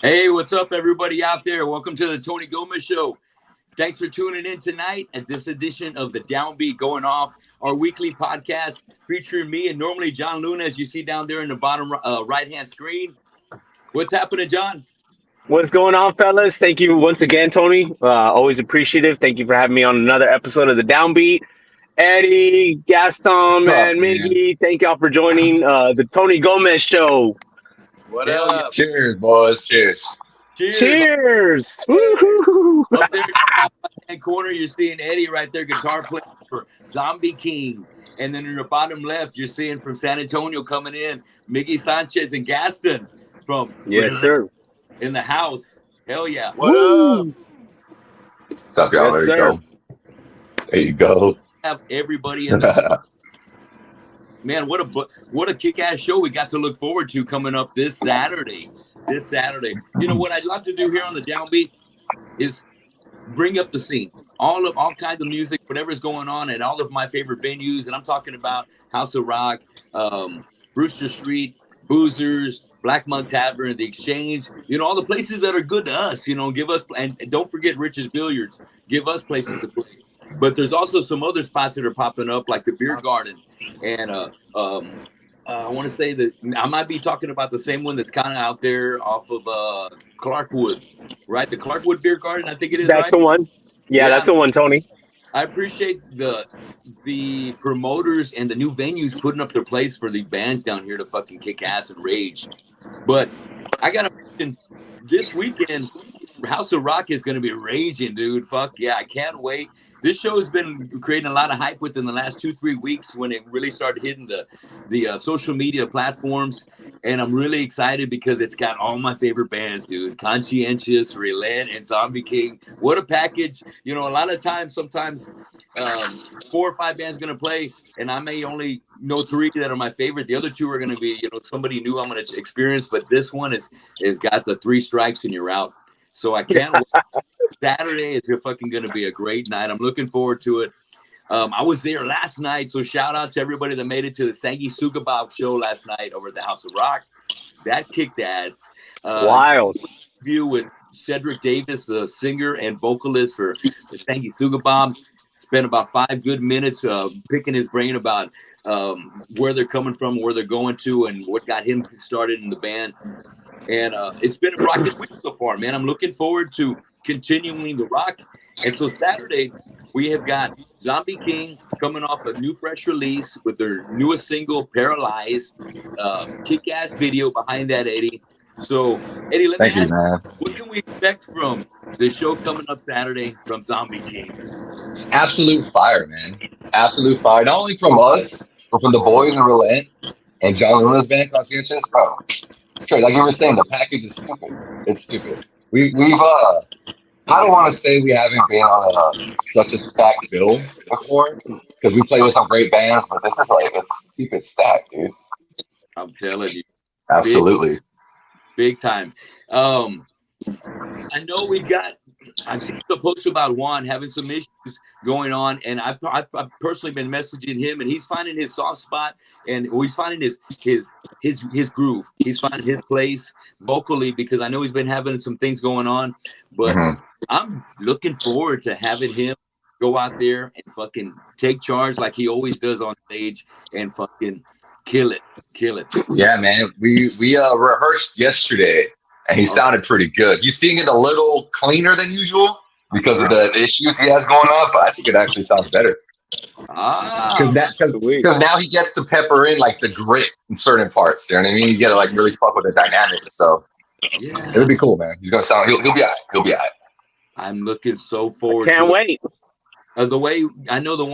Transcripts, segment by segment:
Hey, what's up, everybody out there? Welcome to the Tony Gomez Show. Thanks for tuning in tonight at this edition of the Downbeat Going Off, our weekly podcast featuring me and normally John Luna, as you see down there in the bottom right-hand screen. What's happening, John? What's going on, fellas? Thank you once again, Tony. Always appreciative. Thank you for having me on another episode of the Downbeat. Eddie, Gaston, and Miggy, thank y'all for joining the Tony Gomez Show. What up? Yeah. Cheers, boys. Cheers. Cheers. Woo-hoo. Up there in the right-hand corner, you're seeing Eddie right there, guitar player for ZombieKing. And then in the bottom left, you're seeing from San Antonio coming in, Miggy Sanchez and Gaston from sir. In the house. Hell yeah. What up? What's up, y'all? Yes, there you sir. go. There you go. Have everybody in the man, what a kick-ass show we got to look forward to coming up this Saturday. You know what I'd love to do here on the Downbeat is bring up the scene. All kinds of music, whatever's going on, and all of my favorite venues. And I'm talking about House of Rock, Brewster Street, Boozers, Black Monk Tavern, The Exchange. You know, all the places that are good to us. You know, give us, and don't forget Rich's Billiards. Give us places to play. But there's also some other spots that are popping up, like the Beer Garden, and I want to say that I might be talking about the same one that's kind of out there off of Clarkwood, right? The Clarkwood Beer Garden, I think it is. That's the one. Yeah, that's the one, Tony. I appreciate the promoters and the new venues putting up their place for the bands down here to fucking kick ass and rage. But I gotta mention, this weekend, House of Rock is gonna be raging, dude. Fuck yeah, I can't wait. This show has been creating a lot of hype within the last 2-3 weeks when it really started hitting the social media platforms. And I'm really excited because it's got all my favorite bands, dude. Conscientious, Relent, and ZombieKing. What a package. You know, a lot of times, sometimes 4 or 5 bands going to play, and I may only know 3 that are my favorite. The other 2 are going to be, you know, somebody new I'm going to experience. But this one is got the 3 strikes and you're out. So I can't wait. Saturday is fucking going to be a great night. I'm looking forward to it. I was there last night, so shout out to everybody that made it to the Sangi Sugabab show last night over at the House of Rock. That kicked ass. Wild. Interview with Cedric Davis, the singer and vocalist for the Sangi Sugabab. Spent about 5 good minutes picking his brain about where they're coming from, where they're going to, and what got him started in the band. And it's been a rocket week so far, man. I'm looking forward to continuing the rock. And so Saturday, we have got ZombieKing coming off a new fresh release with their newest single, Paralyzed. Kick-ass video behind that, Eddie. So, Eddie, let me ask you, what can we expect from the show coming up Saturday from ZombieKing? Absolute fire, man. Absolute fire. Not only from us, but from the boys in Relent and John Luna's band, Conscientious. Bro, it's crazy. Like you were saying, the package is stupid. It's stupid. We've I don't want to say we haven't been on such a stacked bill before, because we play with some great bands, but this is like, it's stupid stacked, dude. I'm telling you. Absolutely. Big time. I know I've seen the post about Juan having some issues going on, and I've personally been messaging him, and he's finding his soft spot, and he's finding his groove. He's finding his place vocally, because I know he's been having some things going on, but I'm looking forward to having him go out there and fucking take charge like he always does on stage and fucking kill it. Yeah, man. We rehearsed yesterday, and he sounded pretty good. He's seeing it a little cleaner than usual because of the issues he has going on, but I think it actually sounds better. Because now he gets to pepper in like the grit in certain parts. You know what I mean? He's gonna like really fuck with the dynamics. So it would be cool, man. He's gonna sound. He'll be all right. He'll be all right. I'm looking so forward. Can't wait. The way I know the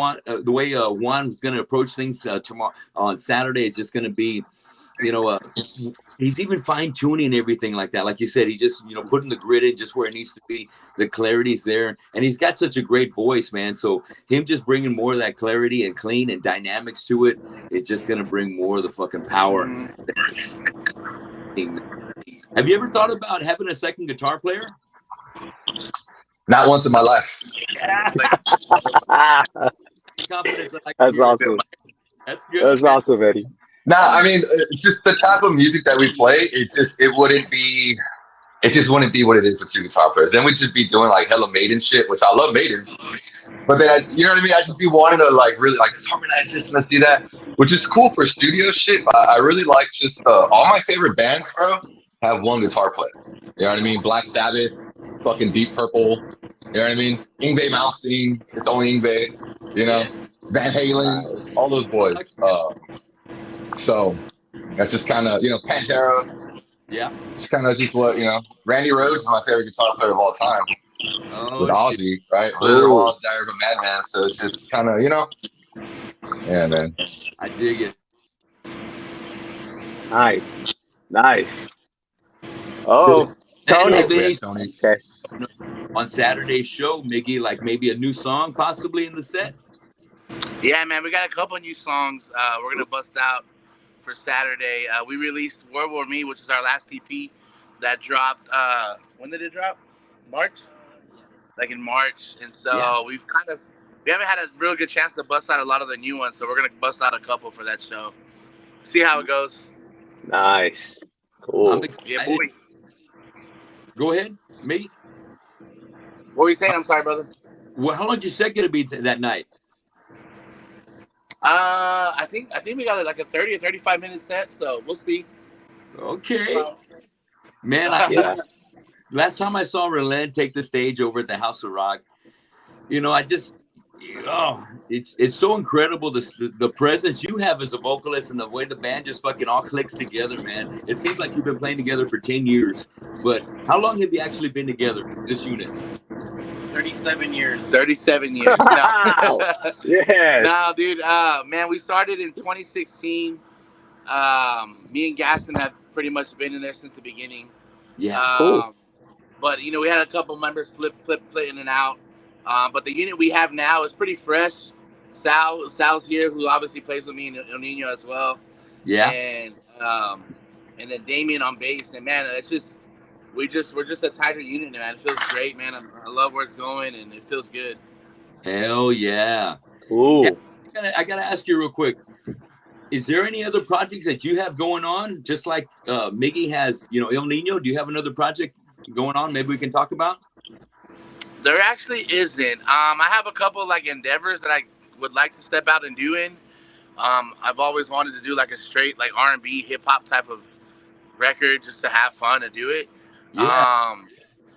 way Juan's going to approach things tomorrow on Saturday is just going to be, you know, he's even fine tuning everything like that. Like you said, he just, you know, putting the grid in just where it needs to be. The clarity's there, and he's got such a great voice, man. So him just bringing more of that clarity and clean and dynamics to it, it's just going to bring more of the fucking power. Have you ever thought about having a second guitar player? Not once in my life. Yeah. That's awesome. That's good. That's awesome, Eddie. Nah, I mean, it's just the type of music that we play. It wouldn't be it just wouldn't be what it is with two guitar players. Then we'd just be doing like hella Maiden shit, which I love Maiden. But then, you know what I mean? I just be wanting to like really like, let's harmonize this and let's do that, which is cool for studio shit. But I really like just all my favorite bands, bro, have one guitar player. You know what I mean? Black Sabbath, fucking Deep Purple. You know what I mean? Yngwie Malmsteen, it's only Yngwie. You know, Van Halen, all those boys. So that's just kind of, you know, Pantera. Yeah. It's kind of just what, you know. Randy Rhoads is my favorite guitar player of all time. With Ozzy, right? Blizzard of Oz, Diary of a Madman. So it's just kind of, you know. Yeah, man. I dig it. Nice. Oh, Tony. Okay. On Saturday's show, Miggy, like maybe a new song possibly in the set? Yeah, man, we got a couple new songs we're going to bust out for Saturday. We released World War Me, which is our last EP that dropped. When did it drop? March? Like in March. And so we haven't had a real good chance to bust out a lot of the new ones. So we're going to bust out a couple for that show. See how it goes. Nice. Cool. I'm excited. Yeah, boy. Go ahead, me. What were you saying? I'm sorry, brother. Well, how long your set gonna be that night? I think we got like a 30 or 35 minute set, so we'll see. Okay. Man, last time I saw Relent take the stage over at the House of Rock, you know, it's so incredible the presence you have as a vocalist and the way the band just fucking all clicks together, man. It seems like you've been playing together for 10 years, but how long have you actually been together, this unit? 37 years. 37 years. Wow. Yes. No, dude. Man, we started in 2016. Me and Gaston have pretty much been in there since the beginning. Yeah. Cool. But you know, we had a couple members flip in and out. But the unit we have now is pretty fresh. Sal's here, who obviously plays with me and El Nino as well. Yeah. And then Damien on bass. And man, we're just a tighter unit, man. It feels great, man. I love where it's going, and it feels good. Hell yeah. Cool. I gotta ask you real quick. Is there any other projects that you have going on? Just like Miggy has, you know, El Nino. Do you have another project going on? Maybe we can talk about. There actually isn't. I have a couple like endeavors that I would like to step out and do in. I've always wanted to do like a straight like R&B hip hop type of record just to have fun to do it. Yeah.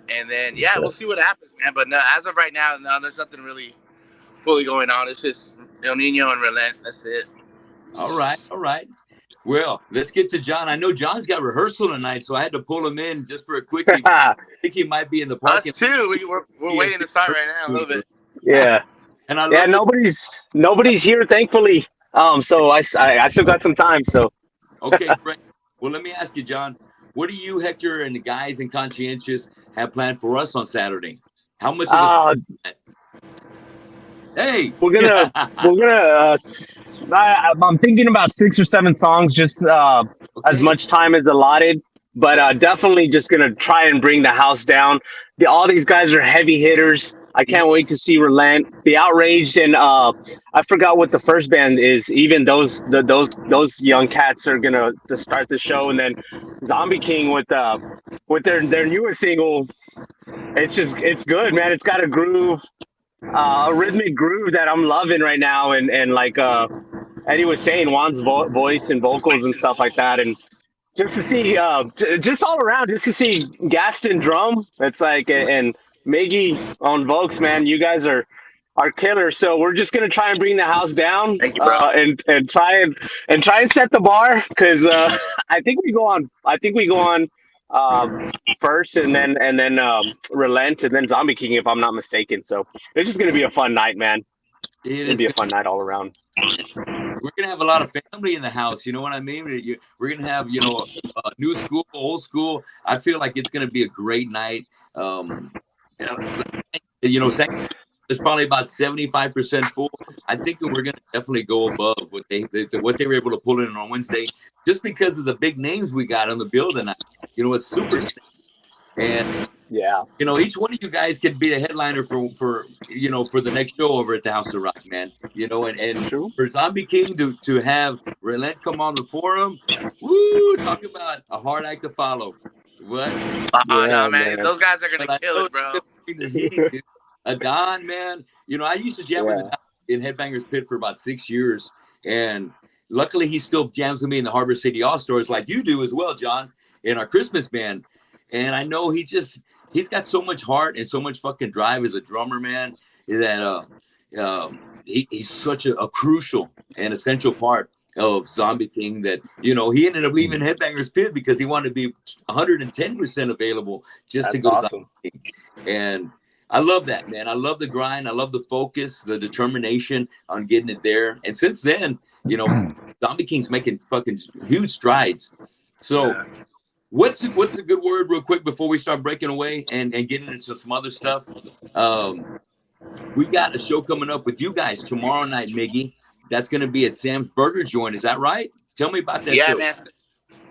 And then we'll see what happens, man. But no, as of right now, no, there's nothing really fully going on. It's just El Nino and Relent. That's it. All right. Well, let's get to John. I know John's got rehearsal tonight, so I had to pull him in just for a quickie. I think he might be in the parking lot. Us too. We're waiting to start right now a little bit. Yeah. And nobody's here, thankfully. So I still got some time. So. Okay, great. Well, let me ask you, John. What do you, Hector, and the guys in Conscientious have planned for us on Saturday? How much of Hey, we're gonna I'm thinking about 6 or 7 songs, just as much time as allotted, but definitely just gonna try and bring the house down. All these guys are heavy hitters. I can't wait to see Relent, The Outraged, and I forgot what the first band is. Even those young cats are gonna to start the show, and then ZombieKing with their newest single. It's good, man. It's got a groove, a rhythmic groove that I'm loving right now, and like Eddie was saying, Juan's voice and vocals and stuff like that, and just to see, just all around, just to see Gaston drum. It's like and Miggy on vocals, man. You guys are killers. So we're just gonna try and bring the house down, Thank you, bro. and try and set the bar, because I think we go on first, and then Relent, and then ZombieKing, if I'm not mistaken. So it's just gonna be a fun night, man. It's gonna be a fun night all around. We're gonna have a lot of family in the house. You know what I mean? We're gonna have, you know, new school, old school. I feel like it's gonna be a great night. You know, it's probably about 75% full. I think that we're gonna definitely go above what they were able to pull in on Wednesday, just because of the big names we got on the bill tonight. You know, it's super. And yeah, you know, each one of you guys could be a headliner for you know, for the next show over at the House of Rock, man. You know, and for ZombieKing to have Relent come on the forum, woo, talk about a hard act to follow. What? Oh, Yeah, no, man. man. Those guys are going But to kill it, bro. the heat, dude. Adon, man. You know, I used to jam with Adon in Headbangers Pit for about 6 years. And luckily, he still jams with me in the Harbor City All-Stars like you do as well, John, in our Christmas band. And I know he's got so much heart and so much fucking drive as a drummer, man, that he's such a crucial and essential part of ZombieKing that, you know, he ended up leaving Headbangers Pit because he wanted to be 110% available just to go to ZombieKing. And I love that, man. I love the grind. I love the focus, the determination on getting it there. And since then, you know, ZombieKing's making fucking huge strides. So what's a good word real quick before we start breaking away and getting into some other stuff? We got a show coming up with you guys tomorrow night, Miggy. That's going to be at Sam's Burger Joint. Is that right? Tell me about that show. Yeah, man.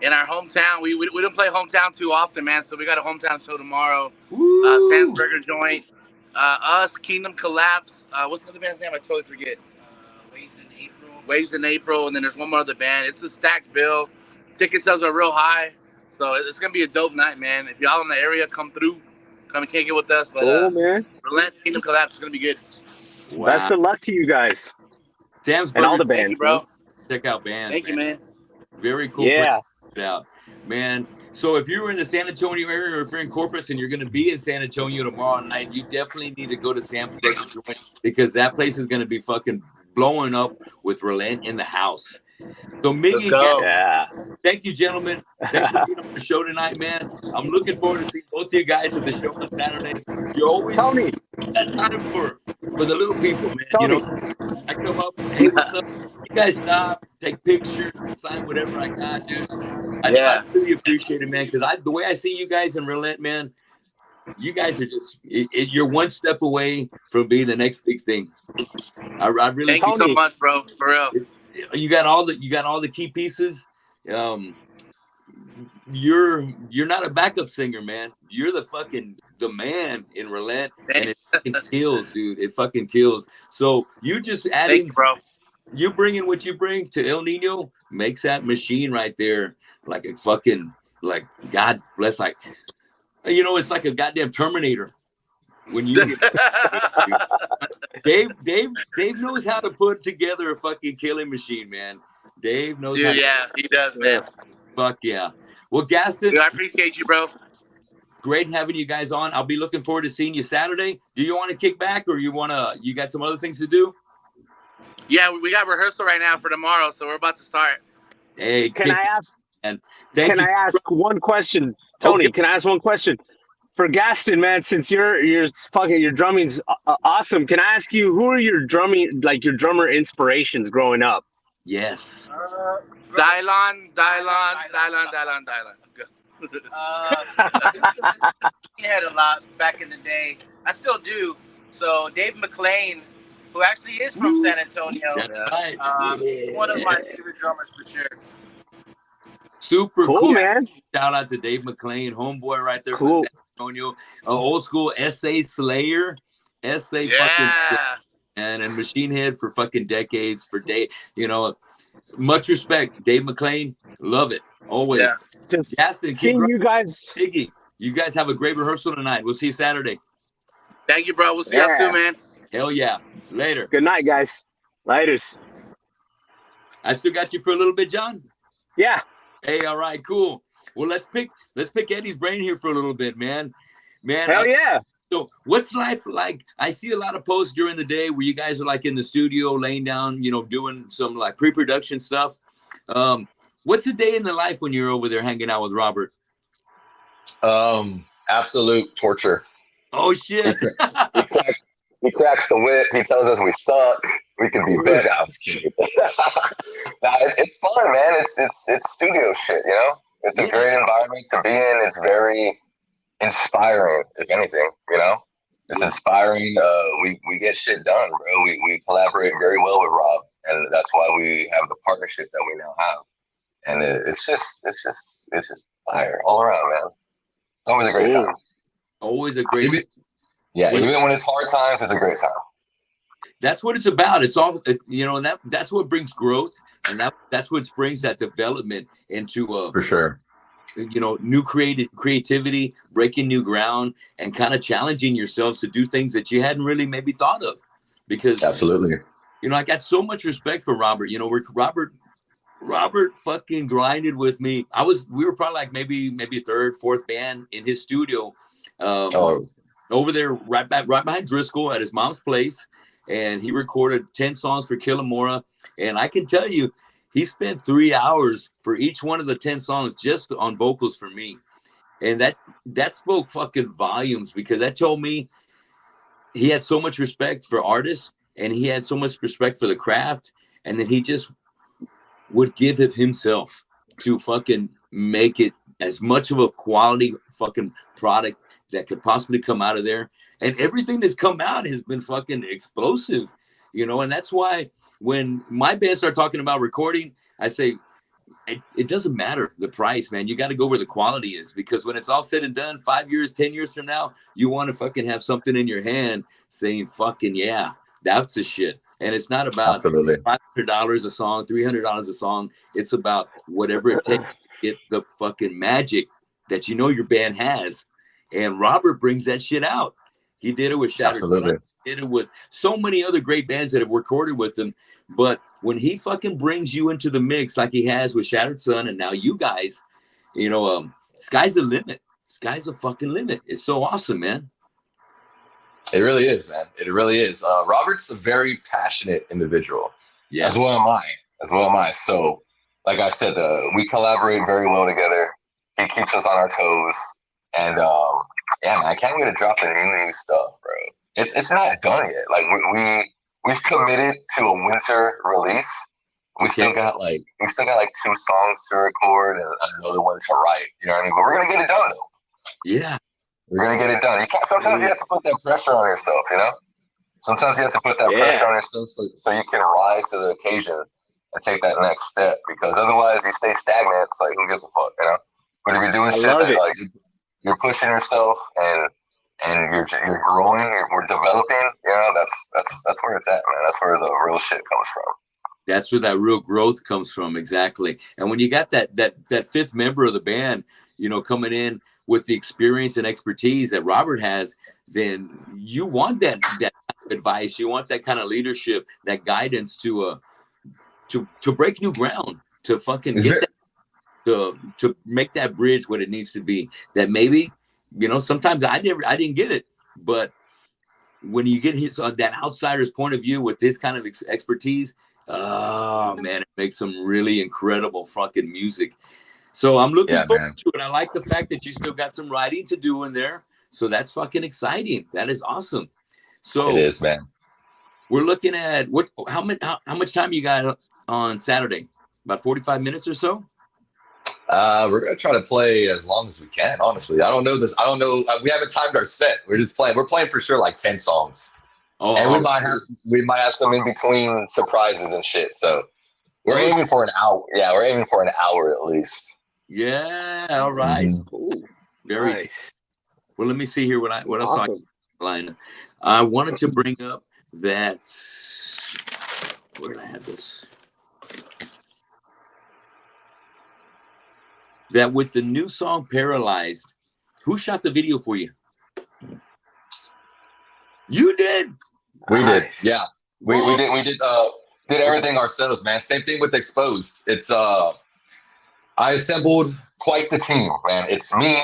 In our hometown, we don't play hometown too often, man. So we got a hometown show tomorrow. Sam's Burger Joint. Us, Kingdom Collapse. What's the other band's name? I totally forget. Waves in April. And then there's one more other band. It's a stacked bill. Ticket sales are real high. So it's going to be a dope night, man. If y'all in the area, come through. Come and kick it with us. But man. Relent, Kingdom Collapse is going to be good. Wow. Best of luck to you guys. Sam's and all the bands, you, bro. Check out bands. Thank you, man. Very cool. Yeah. Out, man. So if you're in the San Antonio area or if you're in Corpus and you're going to be in San Antonio tomorrow night, you definitely need to go to Sam's Burger Joint because that place is going to be fucking blowing up with Relent in the house. So Miggy, thank you, gentlemen. Thanks for being on the show tonight, man. I'm looking forward to seeing both of you guys at the show on Saturday. You always Tony. That time for the little people, man. Tony. You know, I come up, hey, what's up? You guys stop, take pictures, sign whatever I got, dude. I really appreciate it, man. Because the way I see you guys in Relent, man, you guys are just you're one step away from being the next big thing. I really thank you so much, bro. For real. You got all the key pieces. You're not a backup singer, man. You're the man in Relent, and it fucking kills, dude. It fucking kills. So you just adding, bro. You bringing what you bring to El Nino makes that machine right there like a fucking God bless, it's like a goddamn Terminator. When you Dave knows how to put together a fucking killing machine, man. Dave knows how to he does, man. Fuck yeah. Well, Gaston, dude, I appreciate you, bro. Great having you guys on. I'll be looking forward to seeing you Saturday. Do you want to kick back or you got some other things to do? Yeah, we got rehearsal right now for tomorrow, so we're about to start. Hey, can I ask one question? Tony, Can I ask one question? For Gaston, man, since your drumming's awesome, can I ask you who are your drummer inspirations growing up? Yes. Dylan. He had a lot back in the day. I still do. So Dave McClain, who actually is from San Antonio, one of my favorite drummers for sure. Super cool, man. Shout out to Dave McClain, homeboy right there from San Antonio. Old school SA Slayer. Fucking and Machine Head for fucking decades. For Dave, much respect. Dave McClain, love it. Always. Yeah. Just seeing you guys. Iggy, you guys have a great rehearsal tonight. We'll see you Saturday. Thank you, bro. We'll see you soon, man. Hell yeah. Later. Good night, guys. Laters. I still got you for a little bit, John? Yeah. Hey, all right, cool. Well, let's pick Eddie's brain here for a little bit, man. Hell yeah. So what's life like? I see a lot of posts during the day where you guys are like in the studio laying down, doing some like pre-production stuff. What's a day in the life when you're over there hanging out with Robert? Absolute torture. Oh shit. He cracks the whip. He tells us we suck. We can be better. I was kidding. It's fun, man. It's studio shit, It's a great environment to be in. It's very inspiring, if anything, It's inspiring. We get shit done, bro. We collaborate very well with Rob, and that's why we have the partnership that we now have. And it's just fire all around, man. It's always a great time. Always a great time. Yeah, even when it's hard times, it's a great time. That's what it's about. It's all, that's what brings growth, and that's what brings that development into for sure. new creativity, breaking new ground, and kind of challenging yourselves to do things that you hadn't really maybe thought of. Because absolutely, I got so much respect for Robert. Robert fucking grinded with me. We were probably like maybe third, fourth band in his studio, over there right behind Driscoll at his mom's place, and he recorded 10 songs for Killamora. And I can tell you, he spent 3 hours for each one of the 10 songs just on vocals for me, and that spoke fucking volumes, because that told me he had so much respect for artists, and he had so much respect for the craft, and then he just would give of himself to fucking make it as much of a quality fucking product that could possibly come out of there. And everything that's come out has been fucking explosive, and that's why when my band start talking about recording, I say, it doesn't matter the price, man. You got to go where the quality is, because when it's all said and done, 5 years, 10 years from now, you want to fucking have something in your hand saying, fucking, yeah, that's the shit. And it's not about $500 a song, $300 a song. It's about whatever it takes to get the fucking magic that your band has. And Robert brings that shit out. He did it with Shattered Sun. He did it with so many other great bands that have recorded with him. But when he fucking brings you into the mix like he has with Shattered Sun, and now you guys, sky's the limit. Sky's the fucking limit. It's so awesome, man. It really is, man. It really is. Robert's a very passionate individual. Yeah. As well am I. So, like I said, we collaborate very well together. He keeps us on our toes. And, yeah, man, I can't get a drop of new stuff, bro. It's not done yet. Like, we've committed to a winter release. We still got like 2 songs to record and another one to write. You know what I mean? But we're gonna get it done, though. Yeah. We're gonna get it done. Sometimes you have to put that pressure on yourself, Sometimes you have to put that pressure on yourself so you can rise to the occasion and take that next step. Because otherwise, you stay stagnant. It's like, who gives a fuck, But if you're doing shit that, like, you're pushing yourself and you're growing, we're developing, that's where it's at, man. That's where the real shit comes from. That's where that real growth comes from, exactly. And when you got that fifth member of the band, coming in with the experience and expertise that Robert has, then you want that advice, you want that kind of leadership, that guidance to break new ground, to fucking to make that bridge what it needs to be. That maybe, sometimes I didn't get it, but when you get that outsider's point of view with this kind of expertise, oh man, it makes some really incredible fucking music. So I'm looking forward to it. I like the fact that you still got some writing to do in there. So that's fucking exciting. That is awesome. So it is, man. We're looking at how much time you got on Saturday? About 45 minutes or so? We're gonna try to play as long as we can. Honestly, I don't know this. I don't know. We haven't timed our set. We're just playing. We're playing for sure like 10 songs. Oh, and we might have some in between surprises and shit. So we're aiming for an hour. Yeah, we're aiming for an hour at least. Yeah. All right. Mm-hmm. Cool. Very nice. Well, let me see here what else awesome. I wanted to bring up that. Where did I have this? That with the new song Paralyzed, who shot the video for you? You did. We did. Yeah. We did everything ourselves, man. Same thing with Exposed. It's I assembled quite the team, man. It's me,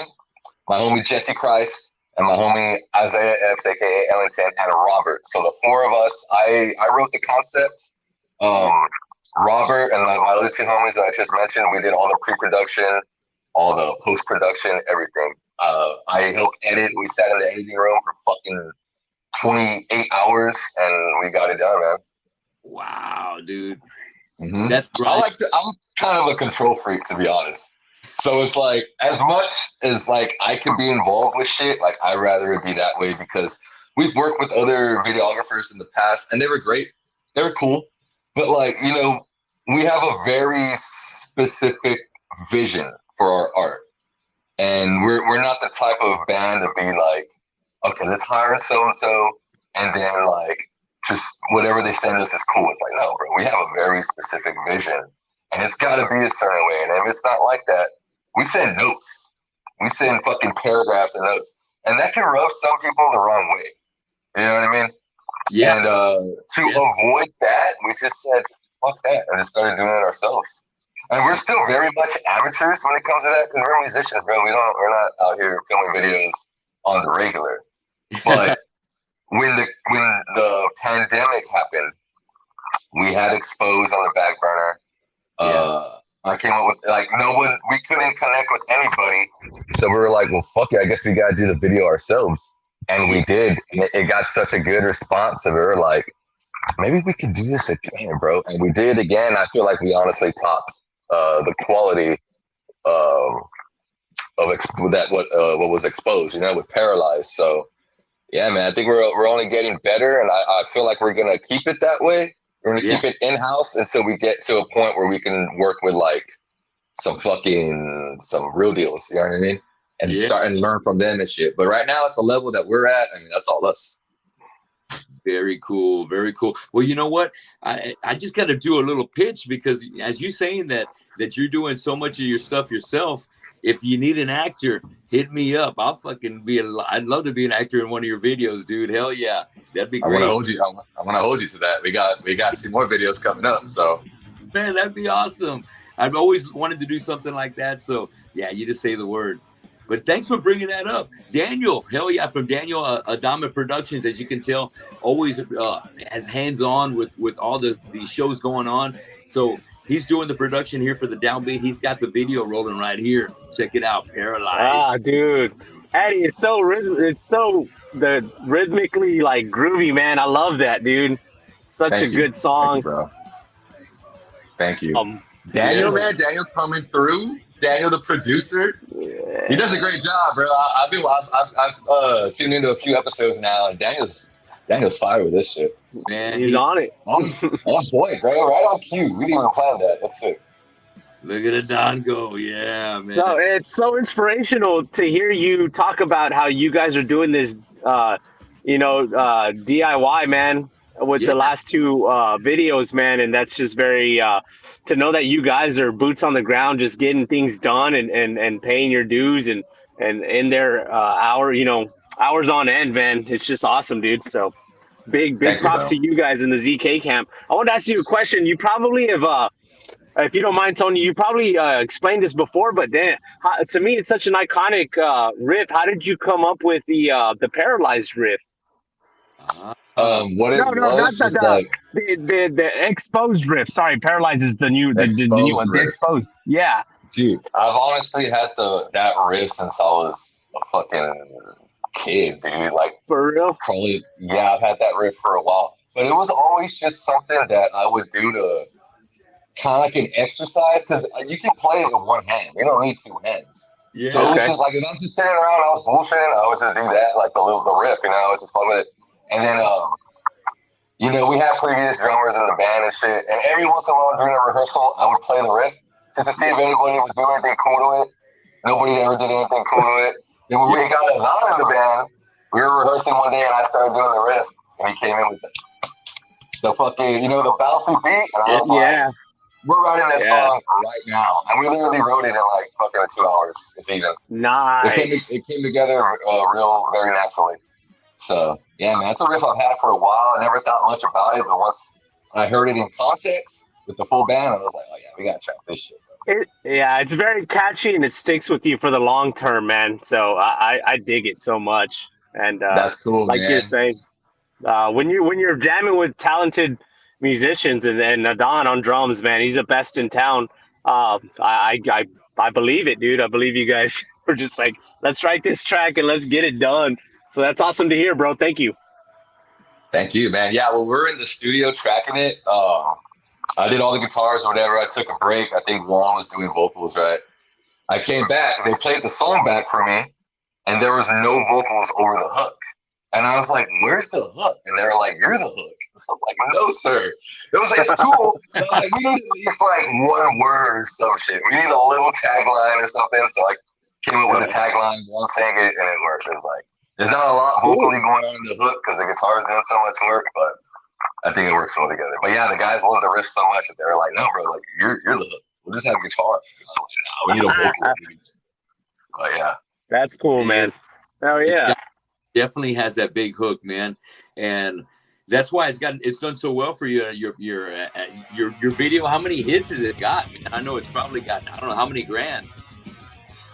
my homie Jesse Christ, and my homie Isaiah X, aka Ellington, and Robert. So the 4 of us, I wrote the concept. Robert and my other 2 homies that I just mentioned, we did all the pre-production, all the post-production, everything. I helped edit. We sat in the editing room for fucking 28 hours, and we got it done, man. Wow, dude. Mm-hmm. That's right. I'm kind of a control freak, to be honest. So it's like, as much as like I could be involved with shit, like I'd rather it be that way, because we've worked with other videographers in the past, and they were great. They were cool. But like, we have a very specific vision for our art. And we're not the type of band to be like, okay, let's hire so-and-so, and then like, just whatever they send us is cool. It's like, no, bro, we have a very specific vision, and it's got to be a certain way. And if it's not like that, we send notes. We send fucking paragraphs and notes. And that can rub some people the wrong way. You know what I mean? Yeah. And to avoid that, we just said, fuck that, and just started doing it ourselves. And we're still very much amateurs when it comes to that, because we're musicians, bro. We're not out here filming videos on the regular. But when the pandemic happened, we had Expose on the back burner. I came up with we couldn't connect with anybody, so we were like, well, fuck it, I guess we gotta do the video ourselves. And we did, and it got such a good response that we were like, maybe we could do this again, bro. And we did again. I feel like we honestly topped the quality of what was exposed, with Paralyzed. So yeah, man, I think we're only getting better, and I feel like we're gonna keep it that way. We're gonna keep it in house until we get to a point where we can work with like some real deals. You know what I mean? And start and learn from them and shit. But right now, at the level that we're at, I mean, that's all us. Very cool. Very cool. Well, you know what? I just got to do a little pitch, because as you saying that you're doing so much of your stuff yourself, if you need an actor, hit me up. I'll fucking I'd love to be an actor in one of your videos, dude. Hell yeah. That'd be great. I want to hold you to that. We got some more videos coming up. So, man, that'd be awesome. I've always wanted to do something like that. So yeah, you just say the word. But thanks for bringing that up. Daniel, hell yeah, from Daniel Adama Productions, as you can tell, always has hands-on with all the shows going on. So he's doing the production here for the Downbeat. He's got the video rolling right here. Check it out, Paralyzed. Ah, dude. Eddie, it's so rhythmically like groovy, man. I love that, dude. Such a good song. Thank you, bro. Thank you. Daniel, man, Daniel coming through. Daniel, the producer, he does a great job, bro. I've tuned into a few episodes now, and Daniel's fire with this shit. Man, he's on it. On point, bro. Right on cue. We didn't even plan that. That's it. Look at Don go, yeah, man. So it's so inspirational to hear you talk about how you guys are doing this, DIY, man, with the last two videos, man. And that's just very to know that you guys are boots on the ground, just getting things done and paying your dues and in their hours on end, man. It's just awesome, dude. So big props to you guys in the ZK camp. I want to ask you a question. You probably have if you don't mind, Tony, you probably explained this before, but to me, it's such an iconic riff. How did you come up with the Paralyzed riff? The Exposed riff. Sorry, Paralyzed is the new one. The Exposed. Yeah. Dude, I've honestly had that riff since I was a fucking kid, dude. Like, for real? Probably, yeah, I've had that riff for a while. But it was always just something that I would do to kind of like an exercise, because you can play it with one hand. You don't need two hands. Yeah. So it was just like, if I was just sitting around, I was bullshitting, I would just do that, like the riff, I was just fun with it. And then, we had previous drummers in the band and shit, and every once in a while during a rehearsal, I would play the riff just to see if anybody was doing anything cool to it. Nobody ever did anything cool to it. Then when we got Adon in the band, we were rehearsing one day, and I started doing the riff, and he came in with the fucking, the bouncy beat, and I was like, we're writing that song right now. And we literally wrote it in like fucking 2 hours, if even. Nice. It came together very naturally. So, yeah, man, it's a riff I've had for a while. I never thought much about it, but once I heard it in context with the full band, I was like, oh, yeah, we got to track this shit. It's very catchy, and it sticks with you for the long term, man. So I dig it so much. And that's cool, like man. You're saying, when you're jamming with talented musicians and Adon on drums, man, he's the best in town. I believe it, dude. I believe you guys were just like, let's write this track and let's get it done. So that's awesome to hear, bro. Thank you. Thank you, man. Yeah, well, we're in the studio tracking it. I did all the guitars or whatever. I took a break. I think Juan was doing vocals, right? I came back. They played the song back for me, and there was no vocals over the hook. And I was like, where's the hook? And they were like, you're the hook. I was like, no, sir. It was like, it's cool. I was like, we need to leave like one word or some shit. We need a little tagline or something. So I came up with a tagline, Juan sang it, and it worked. It was like, there's not a lot vocally going on in the hook because the guitar is doing so much work, but I think it works well together. But yeah, the guys love the riff so much that they were like, no, bro, like you're the hook. We'll just have guitar. We need a vocal at least. But yeah. That's cool, man. Oh yeah. Definitely has that big hook, man. And that's why it's done so well for you. Your video, how many hits has it got? I mean, I know it's probably got, I don't know how many grand.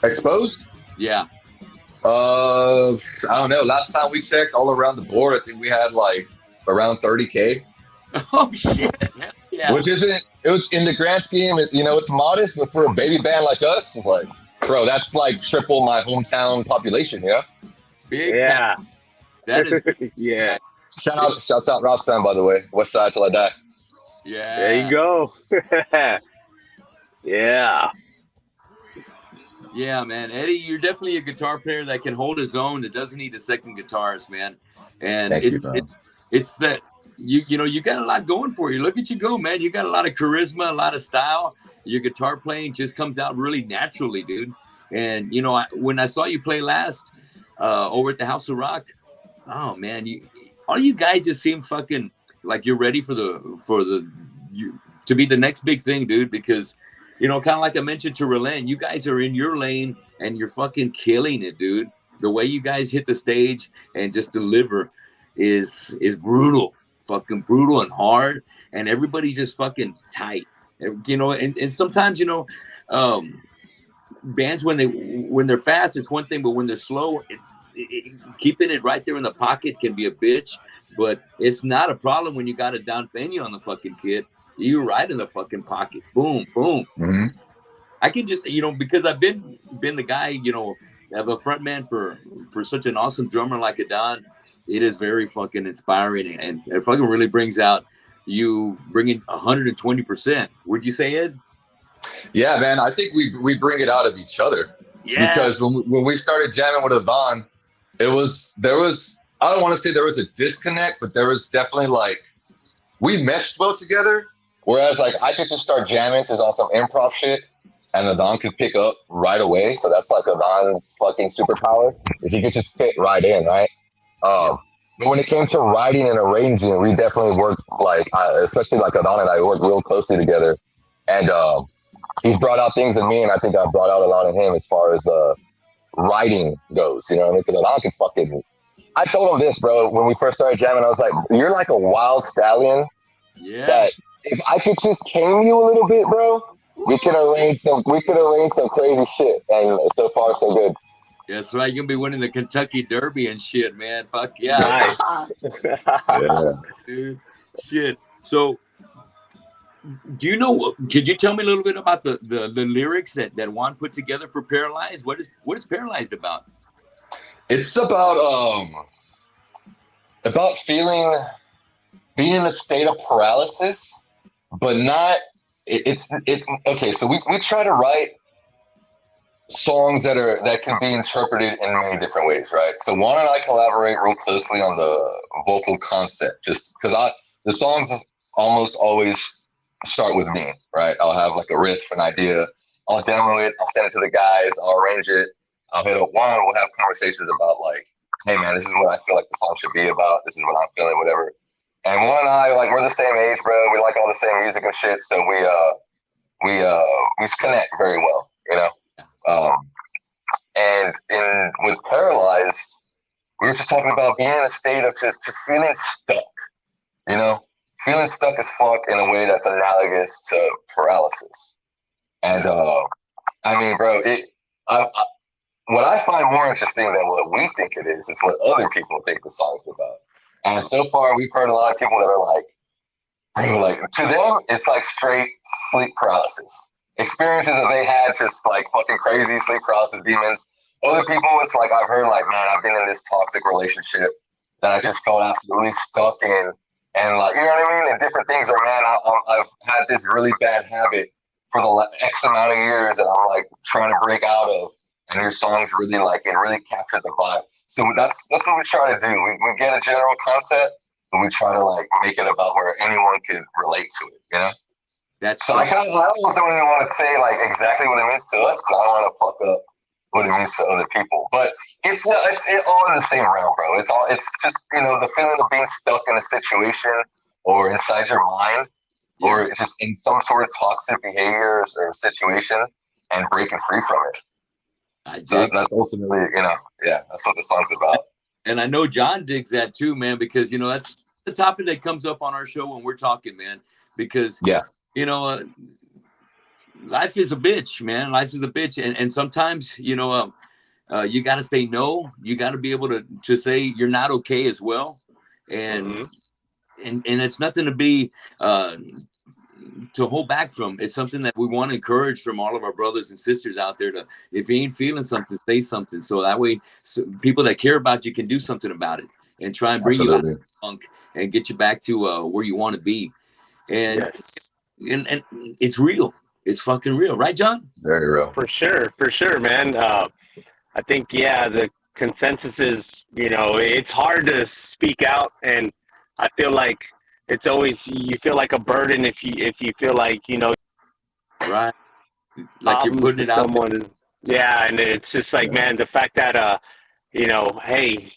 Exposed? Yeah. I don't know. Last time we checked, all around the board, I think we had like around 30K. Oh shit! Yeah. Which isn't. It was in the grand scheme. It's modest, but for a baby band like us, it's like, bro, that's like triple my hometown population. Yeah. Big time. That is. Yeah. Shouts out Robstown, by the way. West Side till I die. Yeah. There you go. Yeah. Yeah, man. Eddie, you're definitely a guitar player that can hold his own. That doesn't need a second guitarist, man. And it's that you got a lot going for you. Look at you go, man. You got a lot of charisma, a lot of style. Your guitar playing just comes out really naturally, dude. And when I saw you play last over at the House of Rock, oh man, all you guys just seem fucking like you're ready to be the next big thing, dude. Because kind of like I mentioned to Relent, you guys are in your lane and you're fucking killing it, dude. The way you guys hit the stage and just deliver is brutal, fucking brutal and hard, and everybody's just fucking tight, and sometimes bands when they're fast, it's one thing, but when they're slow, keeping it right there in the pocket can be a bitch. But it's not a problem when you got a down venue on the fucking kit. You're right in the fucking pocket. Boom, boom. Mm-hmm. I can just, because I've been the guy, have a front man for such an awesome drummer like a Don. It is very fucking inspiring, and it fucking really brings out you bringing 120%. Would you say, Ed? Yeah, man. I think we bring it out of each other. Yeah. Because when we started jamming with Avon, there was I don't want to say there was a disconnect, but there was definitely like we meshed well together. Whereas like I could just start jamming just on some improv shit, and Adon could pick up right away. So that's like Adon's fucking superpower, is he could just fit right in, right? But when it came to writing and arranging, we definitely worked like, especially like Adon and I worked real closely together. And he's brought out things in me, and I think I brought out a lot in him as far as writing goes. You know what I mean? Because Adon can fucking. I told him this, bro, when we first started jamming. I was like, "You're like a wild stallion. Yeah. That if I could just tame you a little bit, bro, we could arrange some crazy shit." And so far, so good. That's right. You're gonna be winning the Kentucky Derby and shit, man. Fuck yeah. Nice. Yeah. Dude, shit. So, could you tell me a little bit about the lyrics that Juan put together for Paralyzed? What is Paralyzed about? It's about being in a state of paralysis, but not. Okay. So we try to write songs that can be interpreted in many different ways, right? So Juan and I collaborate real closely on the vocal concept, just because the songs almost always start with me, right? I'll have like a riff, an idea, I'll demo it, I'll send it to the guys, I'll arrange it, I'll hit up Juan, we'll have conversations about like, hey man, this is what I feel like the song should be about, this is what I'm feeling, whatever. And Juan and I, like, we're the same age, bro, we like all the same music and shit, so we connect very well, you know? And with Paralyzed, we were just talking about being in a state of just feeling stuck, you know? Feeling stuck as fuck in a way that's analogous to paralysis. And I mean, bro, what I find more interesting than what we think it is what other people think the song's about. And so far, we've heard a lot of people that are like, to them, it's like straight sleep paralysis. Experiences that they had, just like fucking crazy sleep paralysis demons. Other people, it's like, I've heard like, man, I've been in this toxic relationship that I just felt absolutely stuck in. And like, you know what I mean? And different things are, man, I've had this really bad habit for the X amount of years that I'm like trying to break out of. And your songs really really captured the vibe. So that's what we try to do. We get a general concept, but we try to like make it about where anyone can relate to it, you know? So I almost don't even want to say like exactly what it means to us, because I don't want to fuck up what it means to other people. But it's all in the same realm, bro. It's just, the feeling of being stuck in a situation or inside your mind or it's just in some sort of toxic behavior or situation and breaking free from it. So that's ultimately, that's what the song's about. And I know John digs that too, man, because, that's the topic that comes up on our show when we're talking, man, because, life is a bitch, man. Life is a bitch. And sometimes, you got to say no. You got to be able to say you're not okay as well. And and it's nothing to be to hold back from. It's something that we want to encourage from all of our brothers and sisters out there to, if you ain't feeling something, say something. So that way people that care about you can do something about it and try and bring you out of the funk and get you back to where you want to be. And, and it's real. It's fucking real. Right, John? Very real. For sure, man. I think, the consensus is, it's hard to speak out, and I feel like it's always, you feel like a burden if you feel like, right, like you're putting it out someone. Yeah, and it's just like, man, the fact that hey,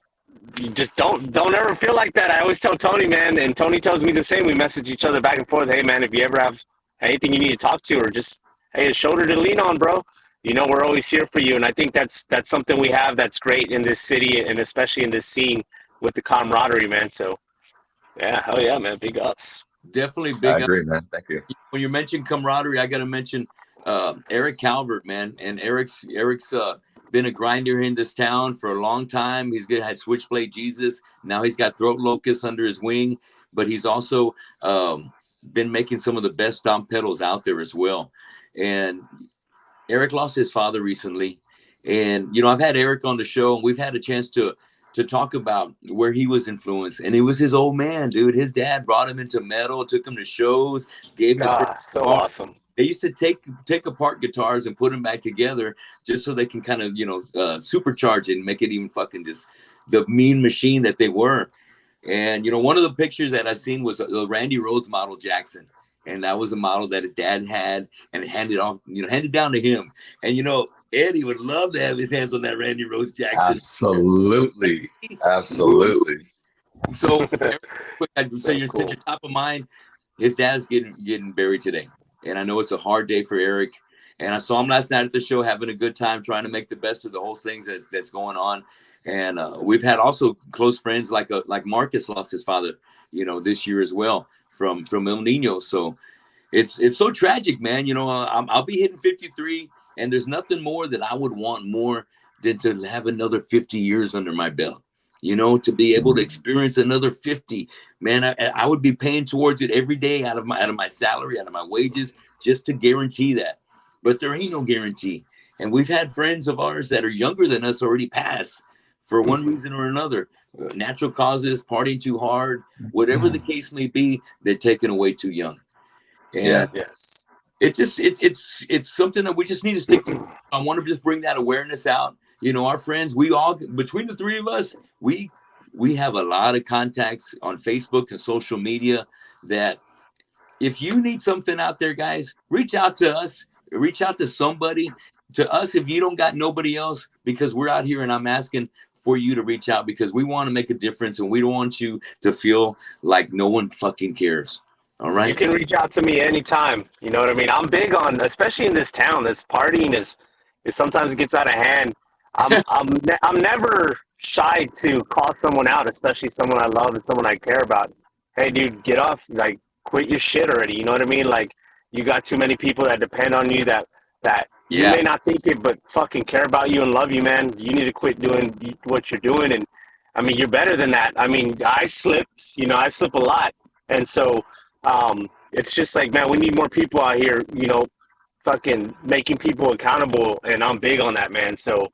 you just don't ever feel like that. I always tell Tony, man, and Tony tells me the same. We message each other back and forth. Hey, man, if you ever have anything you need to talk to, or just, hey, a shoulder to lean on, bro, we're always here for you. And I think that's something we have that's great in this city, and especially in this scene with the camaraderie, man. So yeah, hell yeah, man, big ups. Definitely big ups. I agree, man. Thank you. When you mention camaraderie, I got to mention Eric Calvert, man. And Eric's been a grinder in this town for a long time. He's had Switchblade Jesus. Now he's got Throat Locust under his wing, but he's also been making some of the best stomp pedals out there as well. And Eric lost his father recently. And, I've had Eric on the show, and we've had a chance to talk about where he was influenced. And it was his old man, dude. His dad brought him into metal, took him to shows, gave him so awesome. They used to take apart guitars and put them back together just so they can kind of, supercharge it and make it even fucking just the mean machine that they were. And, one of the pictures that I've seen was the Randy Rhoads model Jackson. And that was a model that his dad had and handed down to him. And, Eddie would love to have his hands on that Randy Rhoads Jackson. Absolutely. So, I'd say you're top of mind. His dad's getting buried today. And I know it's a hard day for Eric. And I saw him last night at the show having a good time, trying to make the best of the whole things that's going on. And we've had also close friends like Marcus lost his father, this year as well from El Nino. So it's so tragic, man. I'll be hitting 53, and there's nothing more that I would want more than to have another 50 years under my belt. To be able to experience another 50, man, I would be paying towards it every day out of my salary, out of my wages, just to guarantee that. But there ain't no guarantee. And we've had friends of ours that are younger than us already pass for one reason or another. Natural causes, partying too hard, whatever the case may be, they're taken away too young. And it's something that we just need to stick to. I want to just bring that awareness out. Our friends, we all, between the three of us, we have a lot of contacts on Facebook and social media that if you need something out there, guys, reach out to us, reach out to somebody, to us if you don't got nobody else, because we're out here and I'm asking for you to reach out because we want to make a difference and we don't want you to feel like no one fucking cares. All right. You can reach out to me anytime. You know what I mean? I'm big on, especially in this town, this partying is sometimes it gets out of hand. I'm never shy to call someone out, especially someone I love and someone I care about. Hey, dude, get off, like, quit your shit already. You know what I mean? Like, you got too many people that depend on you that you may not think it, but fucking care about you and love you, man. You need to quit doing what you're doing. And I mean, you're better than that. I mean, I slipped, I slip a lot. And so, it's just like, man, we need more people out here, fucking making people accountable. And I'm big on that, man. So,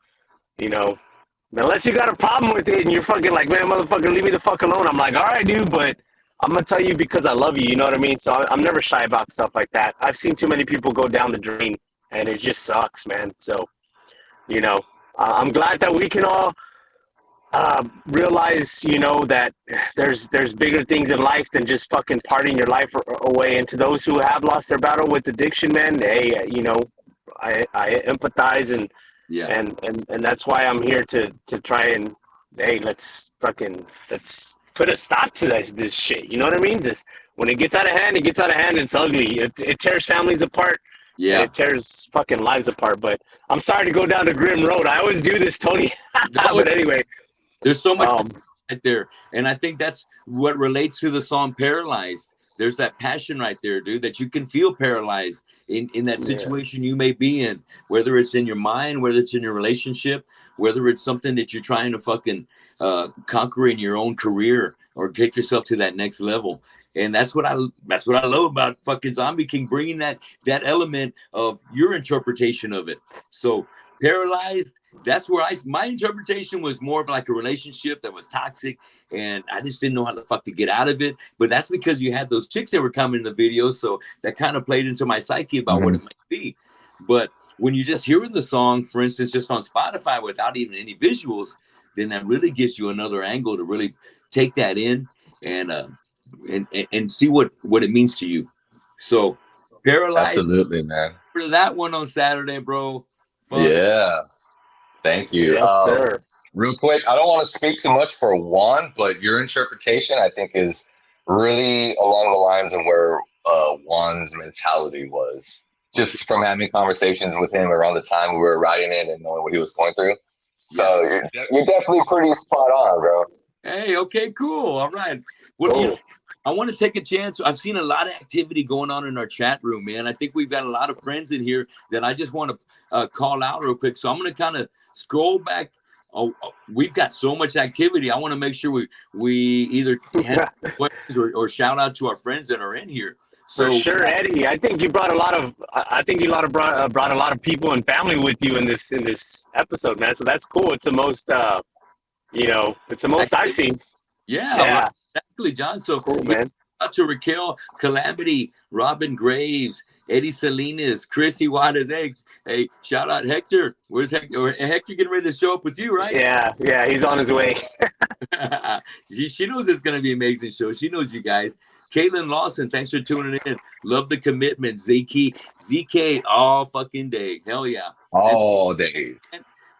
unless you got a problem with it and you're fucking like, man, motherfucker, leave me the fuck alone. I'm like, all right, dude, but I'm going to tell you because I love you. You know what I mean? So I'm never shy about stuff like that. I've seen too many people go down the drain and it just sucks, man. So, I'm glad that we can all realize, that there's bigger things in life than just fucking partying your life away. And to those who have lost their battle with addiction, man, hey, I empathize and that's why I'm here to try and, hey, let's put a stop to this shit. You know what I mean? when it gets out of hand, it gets out of hand. It's ugly. It tears families apart. Yeah. And it tears fucking lives apart. But I'm sorry to go down the grim road. I always do this, Tony. But anyway, there's so much right there, and I think that's what relates to the song "Paralyzed." There's that passion right there, dude, that you can feel paralyzed in that situation you may be in, whether it's in your mind, whether it's in your relationship, whether it's something that you're trying to fucking conquer in your own career or take yourself to that next level. And that's what I love about fucking Zombie King, bringing that element of your interpretation of it. So Paralyzed, that's where my interpretation was more of like a relationship that was toxic, and I just didn't know how the fuck to get out of it. But that's because you had those chicks that were coming in the video, so that kind of played into my psyche about what it might be. But when you just hear the song, for instance, just on Spotify without even any visuals, then that really gives you another angle to really take that in and see what it means to you. So Paralyzed, absolutely, man. For that one on Saturday, bro. Fuck. Yeah, thank you. Yes, sir. Real quick, I don't want to speak too much for Juan, but your interpretation, I think, is really along the lines of where Juan's mentality was, just from having conversations with him around the time we were writing it and knowing what he was going through. So you're definitely pretty spot on, bro. Hey, okay, cool. All right. Well, Cool. I want to take a chance. I've seen a lot of activity going on in our chat room, man. I think we've got a lot of friends in here that I just want to call out real quick. So I'm going to kind of scroll back. Oh, we've got so much activity. I want to make sure we either have questions or shout out to our friends that are in here. So for sure, Eddie. I think you brought a lot of. I think you brought a lot of people and family with you in this episode, man. So that's cool. It's the most, it's the most I've seen. Yeah. Exactly, John. So cool, man. Out to Raquel, Calamity, Robin Graves, Eddie Salinas, Chrissy Waters. Hey, shout out Hector. Where's Hector? Hector getting ready to show up with you, right? Yeah, he's on his way. She knows it's going to be an amazing show. She knows you guys. Caitlin Lawson, thanks for tuning in. Love the commitment. ZK all fucking day. Hell yeah. All day.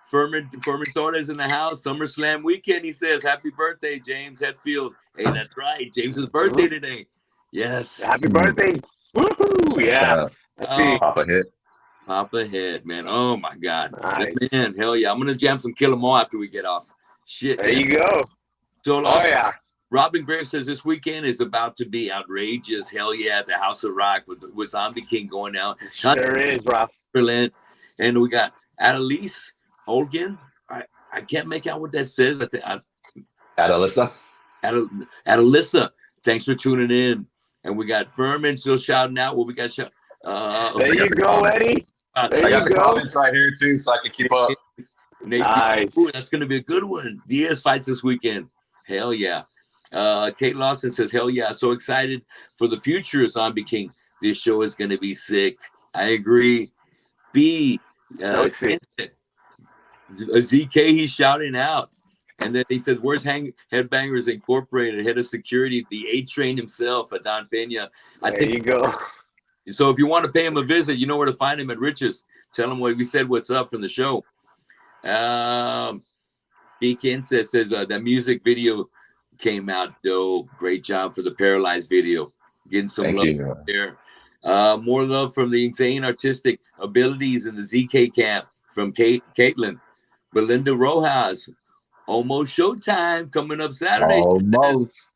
Furman Torres in the house. SummerSlam weekend, he says. Happy birthday, James Hetfield. Hey, that's right. James's birthday today. Yes. Happy birthday. Woohoo. Yeah. Let's see. Papa Head, man. Oh, my God. Nice. Man, hell yeah. I'm going to jam some Kill 'Em All after we get off. Shit. There you go. So, yeah. Robin Graves says this weekend is about to be outrageous. Hell yeah, at the House of Rock with Zombie King going out. Sure is, bro. Relent. And we got Annalise Olgin. I can't make out what that says. Adelissa. Thanks for tuning in. And we got Furman still shouting out what we got. There you go, Eddie. I got the comments right here too, so I can keep up. Nice. Ooh, that's gonna be a good one. Diaz fights this weekend. Hell yeah. Kate Lawson says, hell yeah. So excited for the future of Zombie King. This show is gonna be sick. I agree. So sick. ZK, he's shouting out. And then he said, where's Headbangers Incorporated, head of security, the A-Train himself, Don Pena. There you go. So if you want to pay him a visit, you know where to find him at Rich's. Tell him what we said, what's up from the show. Deacon says that music video came out dope. Great job for the Paralyzed video. Getting some love there. More love from the insane artistic abilities in the ZK camp from Caitlin. Belinda Rojas. Almost showtime coming up Saturday.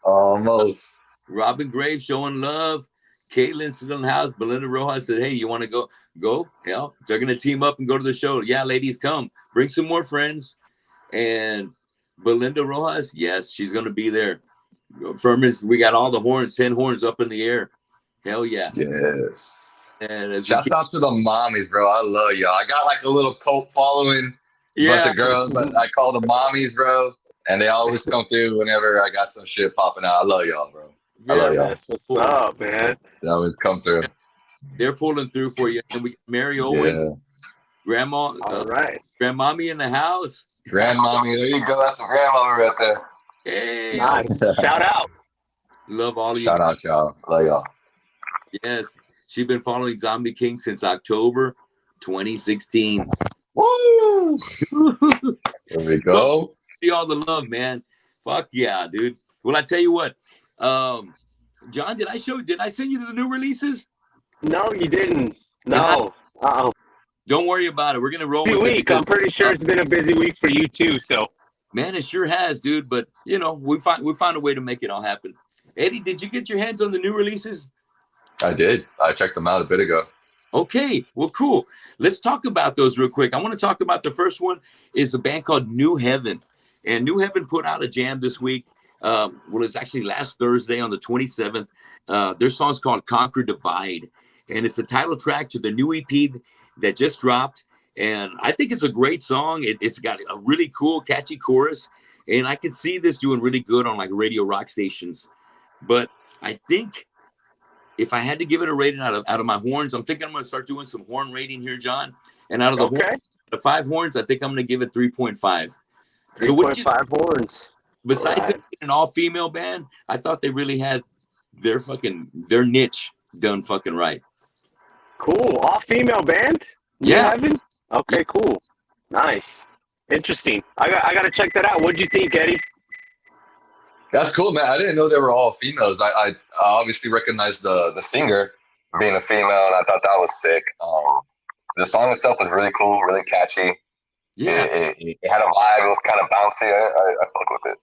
Almost. Robin Graves showing love. Caitlin still in the house. Belinda Rojas said, hey, you want to go? Go. Hell, they're going to team up and go to the show. Yeah, ladies, come. Bring some more friends. And Belinda Rojas, yes, she's going to be there. Furman, we got all the horns, 10 horns up in the air. Hell yeah. Yes. And shouts out to the mommies, bro. I love y'all. I got like a little cult following. Bunch of girls I call the mommies, bro. And they always come through whenever I got some shit popping out. I love y'all, bro. I love y'all. That's what's up, man. They always come through. They're pulling through for you. And we got Mary Owen, Grandma, all right. Grandmommy in the house. Grandmommy, there you go. That's the grandmommy right there. Hey, nice. Shout out. Love all of you. Shout out, y'all. Love y'all. Yes, she's been following Zombie King since October 2016. Woo! There we go. See all the love, man. Fuck yeah, dude. Well, I tell you what, John, did I send you the new releases? No, you didn't. No. Don't worry about it. We're gonna roll Busy with it week. because I'm pretty sure it's been a busy week for you too. So man, it sure has, dude. But you know, we found a way to make it all happen. Eddie, did you get your hands on the new releases? I did. I checked them out a bit ago. Okay, well, cool. Let's talk about those real quick. I want to talk about the first one is a band called NEWHEAVEN. And NEWHEAVEN put out a jam this week. Well, it's actually last Thursday on the 27th. Their song's called Conquer Divide. And it's the title track to the new EP that just dropped. And I think it's a great song. It's got a really cool, catchy chorus. And I can see this doing really good on like radio rock stations. But I think if I had to give it a rating out of my horns, I'm thinking I'm going to start doing some horn rating here, John. And out of the 5 horns, I think I'm going to give it 3.5. 3.5 horns. Besides it being an all-female band, I thought they really had their niche done fucking right. Cool. All-female band? Yeah. NEWHEAVEN? Okay, cool. Nice. Interesting. I got to check that out. What'd you think, Eddie? That's cool, man. I didn't know they were all females. I obviously recognized the singer being a female, and I thought that was sick. The song itself was really cool, really catchy. Yeah, it had a vibe. It was kind of bouncy. I fuck with it.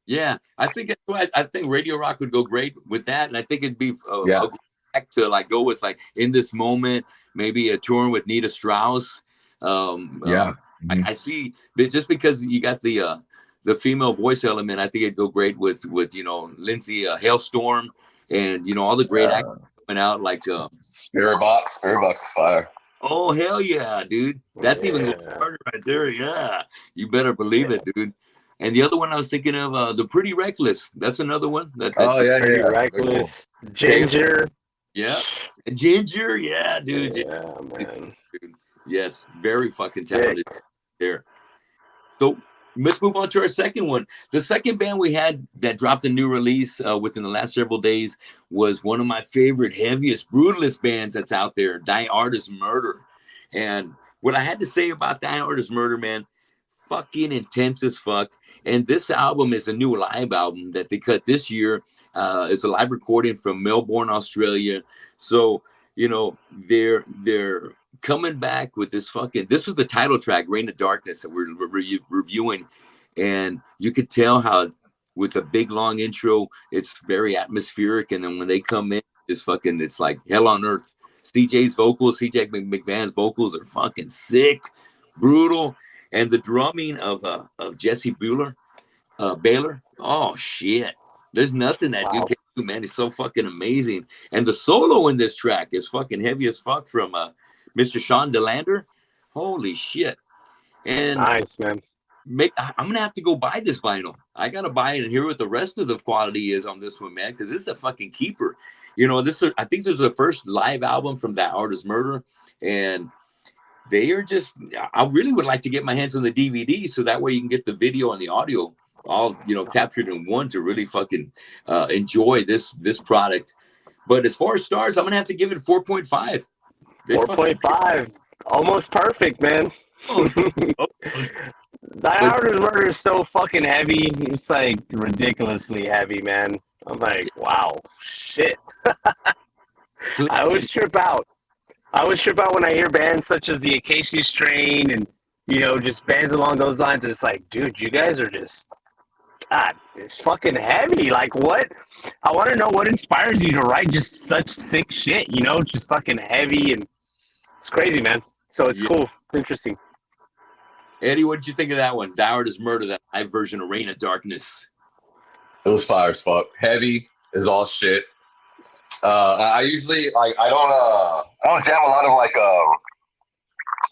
Yeah, I think that's why I think radio rock would go great with that, and I think it'd be a great to like go with like In This Moment, maybe a tour with Nita Strauss. I see, but just because you got the female voice element, I think it'd go great with Lindsay Hailstorm, and all the great actors coming out like Spirit Box is fire. Oh hell yeah, dude! That's even harder right there. Yeah, you better believe it, dude. And the other one I was thinking of, the Pretty Reckless. That's another one. Pretty Reckless. Cool. Ginger. Yeah, Ginger. Yeah, dude. Yeah, man. Dude. Yes, very fucking talented there. So let's move on to our second one. The second band we had that dropped a new release within the last several days was one of my favorite, heaviest, brutalist bands that's out there, Die Artist Murder. And what I had to say about Die Artist Murder, man, fucking intense as fuck. And this album is a new live album that they cut this year. It's a live recording from Melbourne, Australia. So, they're coming back with this was the title track, Reign of Darkness, that we're reviewing. And you could tell how with a big long intro, it's very atmospheric. And then when they come in, it's like hell on earth. CJ McMahon's vocals are fucking sick, brutal. And the drumming of Jesse Baylor, oh shit. There's nothing that dude can do, man. It's so fucking amazing. And the solo in this track is fucking heavy as fuck from Mr. Sean DeLander. Holy shit. And nice, man. I'm gonna have to go buy this vinyl. I gotta buy it and hear what the rest of the quality is on this one, man, because this is a fucking keeper. I think this is the first live album from that Artist Murder, and they are just. I really would like to get my hands on the DVD so that way you can get the video and the audio all captured in one to really fucking enjoy this product. But as far as stars, I'm gonna have to give it 4.5. 4.5, almost perfect, man. That Artist Murder is so fucking heavy. It's like ridiculously heavy, man. I'm like, wow, shit. I always trip out. When I hear bands such as the Acacia Strain and just bands along those lines. It's like, dude, you guys are just, God, it's fucking heavy. Like, what? I want to know what inspires you to write just such sick shit. Just fucking heavy, and it's crazy, man. So it's cool. It's interesting. Eddie, what did you think of that one? Die Artist Murder, that live version of Reign of Darkness. It was fire as fuck. Heavy is all shit. I usually I don't jam a lot of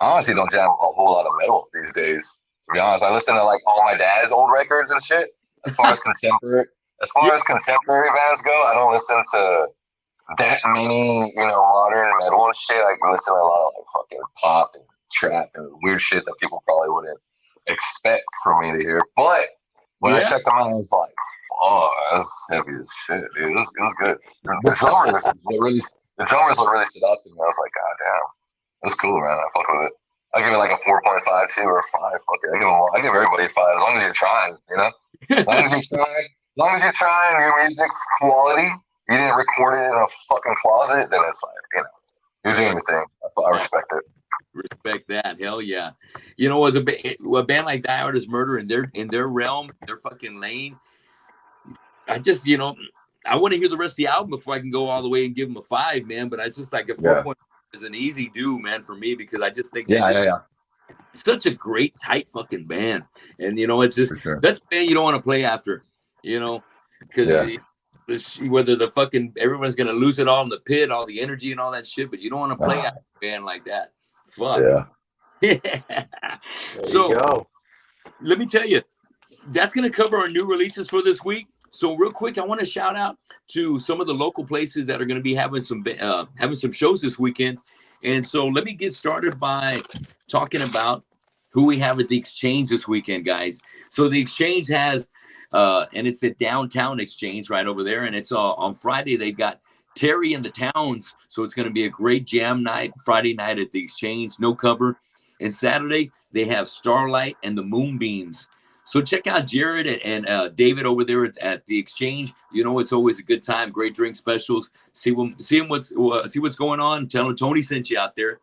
I honestly don't jam a whole lot of metal these days. To be honest, I listen to all my dad's old records and shit. As far as contemporary bands go, I don't listen to that many modern metal and shit. I listen to a lot of fucking pop and trap and weird shit that people probably wouldn't expect for me to hear. But when I checked them out, I was like, oh, that's heavy as shit, dude. It was good. The drummers what really stood out to me. I was like, god damn, that's cool, man. I fuck with it. I give it like a 4.52 or a 5. Fuck it. I give everybody a 5 as long as you're trying, As long as you're trying, your music's quality, you didn't record it in a fucking closet, then it's like, you know, you're doing your thing. I respect it. Respect that. Hell yeah. You know what? A band like Die Hard is Murder in their realm, their fucking lane. I just, you know, I want to hear the rest of the album before I can go all the way and give them a 5, man. But I just like a 4.0 is an easy do, man, for me, because I just think it's such a great, tight fucking band. And, you know, it's just, that's a band you don't want to play after, you know, because whether the fucking, everyone's going to lose it all in the pit, all the energy and all that shit, but you don't want to play after a band like that. Fuck. Yeah. So, let me tell you, that's going to cover our new releases for this week. So real quick, I want to shout out to some of the local places that are going to be having some shows this weekend. And so let me get started by talking about who we have at the Exchange this weekend, guys. So the Exchange has, and it's the downtown Exchange right over there. And it's on Friday, they've got Terry and the Towns. So it's going to be a great jam night, Friday night at the Exchange, no cover. And Saturday, they have Starlight and the Moonbeams. So check out Jared and David over there at the Exchange. You know, it's always a good time. Great drink specials. See what's going on. Tell them Tony sent you out there.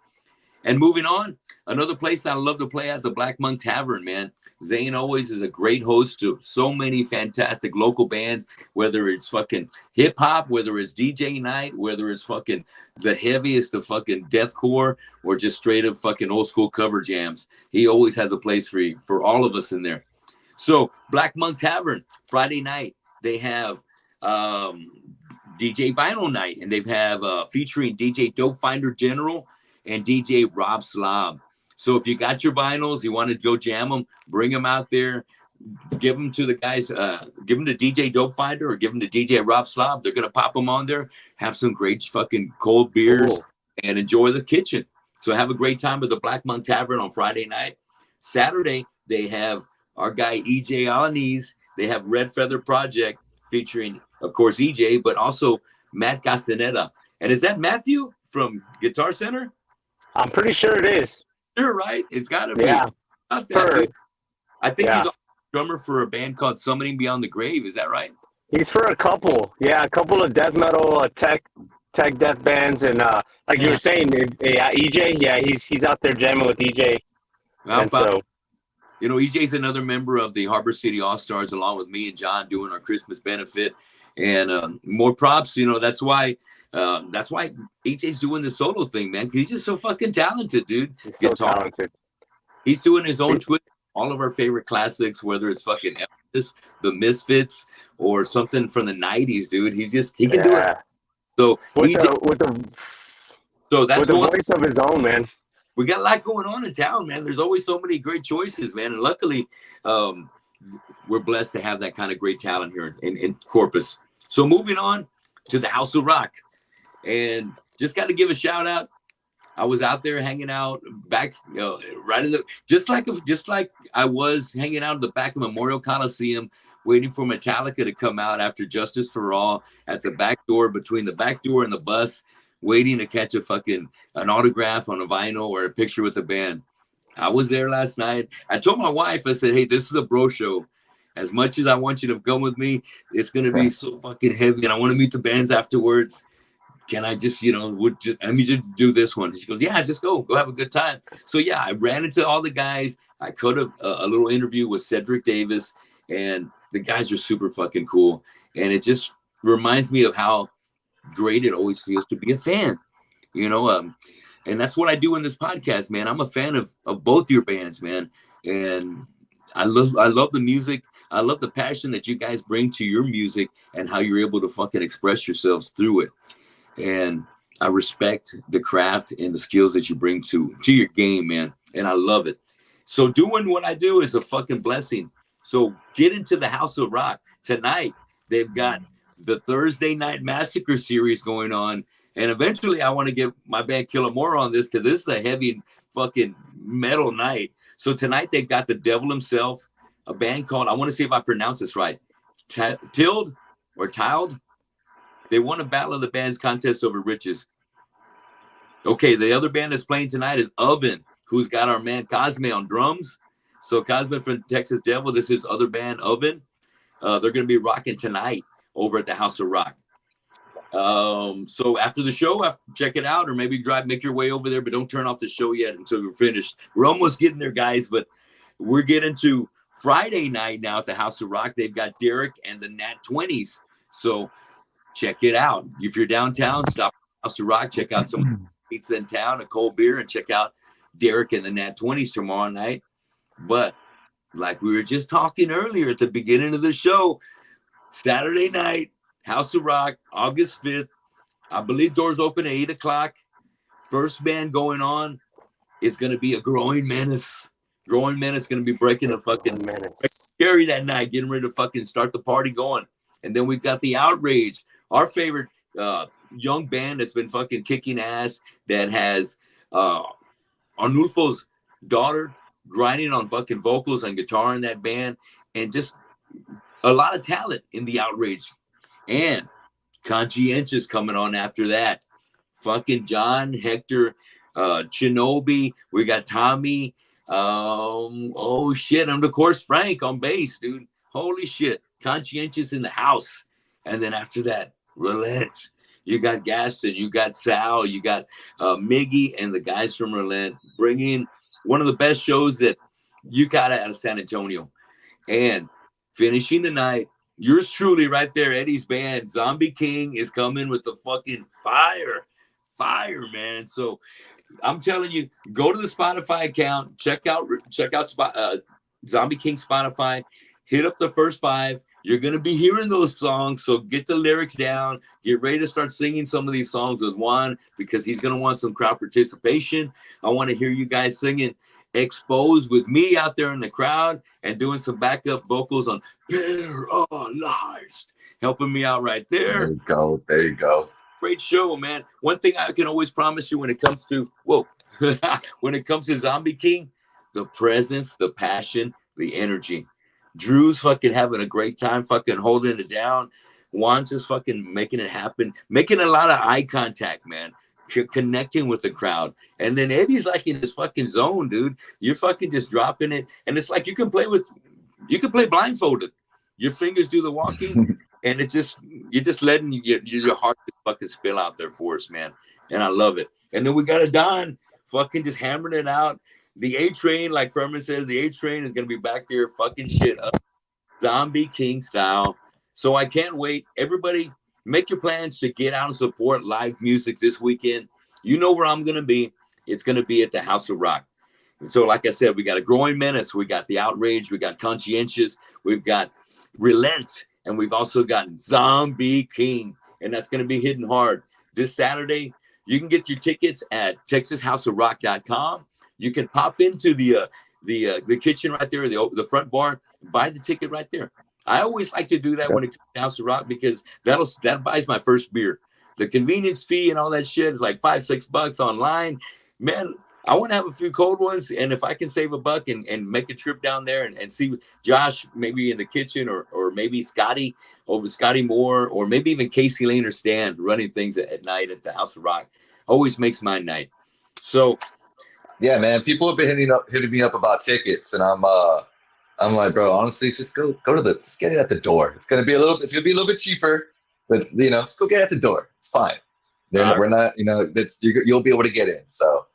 And moving on, another place I love to play at, the Black Monk Tavern, man. Zane always is a great host to so many fantastic local bands, whether it's fucking hip hop, whether it's DJ night, whether it's fucking the heaviest of fucking deathcore, or just straight up fucking old school cover jams. He always has a place for all of us in there. So Black Monk Tavern, Friday night, they have DJ Vinyl Night, and they have featuring DJ Dope Finder General and DJ Rob Slob. So if you got your vinyls, you want to go jam them, bring them out there, give them to the guys, give them to DJ Dope Finder or give them to DJ Rob Slob. They're going to pop them on there, have some great fucking cold beers, and enjoy the kitchen. So have a great time at the Black Monk Tavern on Friday night. Saturday, they have our guy EJ Alanis. They have Red Feather Project featuring, of course, EJ, but also Matt Castaneda. And is that Matthew from Guitar Center? I'm pretty sure it is. Sure, right? It's got to be. Yeah. I think he's a drummer for a band called Summoning Beyond the Grave. Is that right? He's for a couple. Yeah, a couple of death metal, tech death bands. And like you were saying, EJ, he's out there jamming with EJ. You know, EJ's another member of the Harbor City All-Stars, along with me and John, doing our Christmas benefit. And more props, you know, that's why EJ's doing the solo thing, man. He's just so fucking talented, dude. He's so talented. He's doing his own twist, all of our favorite classics, whether it's fucking Elvis, the Misfits, or something from the 90s, dude. He can do it. So with the voice of his own, man. We got a lot going on in town, man. There's always so many great choices, man. And luckily, we're blessed to have that kind of great talent here in Corpus. So moving on to the House of Rock. And just got to give a shout out. I was out there hanging out back, right in the, just like I was hanging out at the back of Memorial Coliseum, waiting for Metallica to come out after Justice for All at the back door, between the back door and the bus, waiting to catch an autograph on a vinyl or a picture with the band. I was there last night. I told my wife, I said, hey, this is a bro show. As much as I want you to come with me, it's going to be so fucking heavy, and I want to meet the bands afterwards. Can I just, let me just do this one? She goes, yeah, just go have a good time. So yeah, I ran into all the guys. I could have a little interview with Cedric Davis, and the guys are super fucking cool. And it just reminds me of how great it always feels to be a fan, and that's what I do in this podcast, man. I'm a fan of both your bands, man. And I love the music. I love the passion that you guys bring to your music and how you're able to fucking express yourselves through it. And I respect the craft and the skills that you bring to your game, man. And I love it. So doing what I do is a fucking blessing. So get into the House of Rock. Tonight, they've got the Thursday Night Massacre series going on. And eventually I want to get my band Killamore on this, because this is a heavy fucking metal night. So tonight they've got the devil himself, a band called, I want to see if I pronounce this right, Tiled. They won a Battle of the Bands contest over Riches. Okay, the other band that's playing tonight is Oven, who's got our man Cosme on drums. So Cosme from Texas Devil, this is other band Oven. They're going to be rocking tonight over at the House of Rock. So after the show, check it out, or maybe make your way over there, but don't turn off the show yet until we're finished. We're almost getting there, guys, but we're getting to Friday night now at the House of Rock. They've got Derek and the Nat 20s. So check it out. If you're downtown, stop at the House of Rock, check out some pizza in town, a cold beer, and check out Derek and the Nat 20s tomorrow night. But like we were just talking earlier at the beginning of the show, Saturday night, House of Rock, August 5th. I believe doors open at 8 o'clock. First band going on is going to be a Growing Menace. Growing Menace going to be breaking the fucking scary that night, getting ready to fucking start the party going. And then we've got the Outrage, our favorite young band that's been fucking kicking ass, that has Arnulfo's daughter grinding on fucking vocals and guitar in that band, and just a lot of talent in the Outrage. And Conscientious coming on after that. Fucking John, Hector, Shinobi. We got Tommy. Oh shit. And of course, Frank on bass, dude. Holy shit. Conscientious in the house. And then after that, Relent. You got Gaston, you got Sal, you got Miggy and the guys from Relent, bringing one of the best shows that you got out of San Antonio. And finishing the night, yours truly right there, Eddie's band, Zombie King, is coming with the fucking fire, man. So I'm telling you, go to the Spotify account, check out Zombie King Spotify, hit up the first 5. You're going to be hearing those songs, so get the lyrics down. Get ready to start singing some of these songs with Juan, because he's going to want some crowd participation. I want to hear you guys singing Exposed with me out there in the crowd and doing some backup vocals on Paralyzed, helping me out right there. There you go. Great show, man. One thing I can always promise you when it comes to, when it comes to Zombie King, the presence, the passion, the energy. Drew's fucking having a great time, fucking holding it down. Juan's just fucking making it happen, making a lot of eye contact, man. Connecting with the crowd. And then Eddie's like in his fucking zone, dude. You're fucking just dropping it. And it's like you can play blindfolded. Your fingers do the walking, and you're just letting your heart fucking spill out there for us, man. And I love it. And then we got a Don fucking just hammering it out. The A Train, like Furman says, the A Train is gonna be back there fucking shit up, Zombie King style. So I can't wait. Everybody, make your plans to get out and support live music this weekend. You know where I'm going to be. It's going to be at the House of Rock. And so, like I said, we got a Growing Menace. We got the Outrage. We got Conscientious. We've got Relent. And we've also got Zombie King. And that's going to be hitting hard. This Saturday, you can get your tickets at TexasHouseOfRock.com. You can pop into the kitchen right there, the front bar, buy the ticket right there. I always like to do that when it comes to House of Rock, because that buys my first beer. The convenience fee and all that shit is like $5-6 online. Man, I want to have a few cold ones, and if I can save $1 and make a trip down there and see Josh maybe in the kitchen, or maybe Scotty Moore, or maybe even Casey Lane or Stan running things at night at the House of Rock, always makes my night. So yeah, man, people have been hitting me up about tickets, and I'm like, bro, honestly, just just get it at the door. It's gonna be a little bit cheaper, but just go get it at the door. It's fine. We're not, you'll be able to get in. So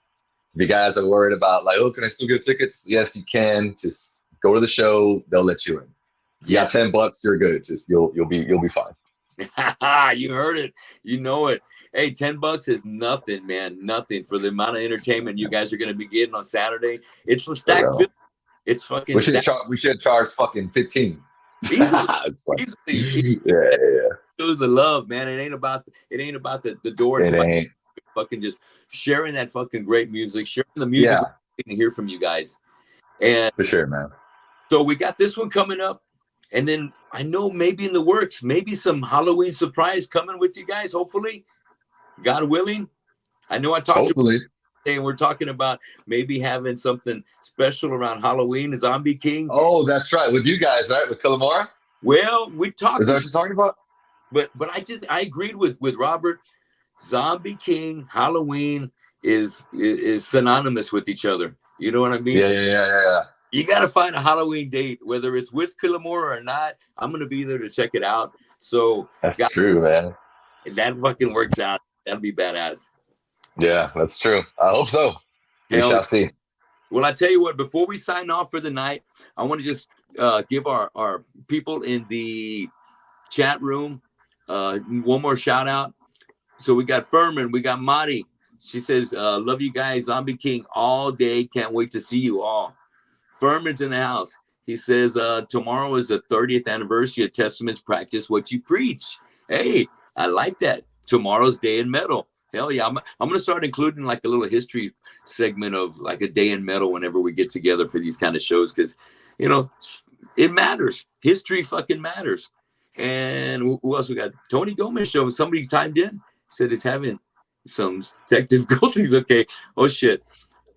if you guys are worried about like, oh, can I still get tickets? Yes, you can. Just go to the show. They'll let you in. You got $10, you're good. Just you'll be fine. You heard it. You know it. Hey, $10 is nothing, man. Nothing for the amount of entertainment you guys are going to be getting on Saturday. It's the stack. It's fucking. We should charge fucking 15. Easily. Yeah. Show the love, man. It ain't about the door. It ain't. Fucking just sharing that fucking great music, sharing the music. Yeah. We can hear from you guys. And for sure, man. So we got this one coming up, and then I know maybe in the works, maybe some Halloween surprise coming with you guys. Hopefully, God willing. I know I talked. Hopefully. And we're talking about maybe having something special around Halloween, Zombie King. Oh, that's right. With you guys, right? With Killamora? Well, we talked. Is that what you're talking about? But I agreed with Robert. Zombie King, Halloween is synonymous with each other. You know what I mean? Yeah. You got to find a Halloween date, whether it's with Killamora or not. I'm going to be there to check it out. So that's true, man. If that fucking works out, that'll be badass. Yeah, that's true. I hope so. We Hell, shall see. well, I tell you what, before we sign off for the night, I want to just give our people in the chat room one more shout out. So we got Furman, we got Mari. She says, love you guys, Zombie King all day. Can't wait to see you all. Furman's in the house. He says, tomorrow is the 30th anniversary of Testaments Practice What You Preach. Hey, I like that. Tomorrow's Day in Metal. Hell yeah. I'm going to start including like a little history segment of like a day in metal whenever we get together for these kind of shows. Because, you know, it matters. History fucking matters. And who else we got? Tony Gomez show. Somebody timed in. Said he's having some tech difficulties. Okay. Oh, shit.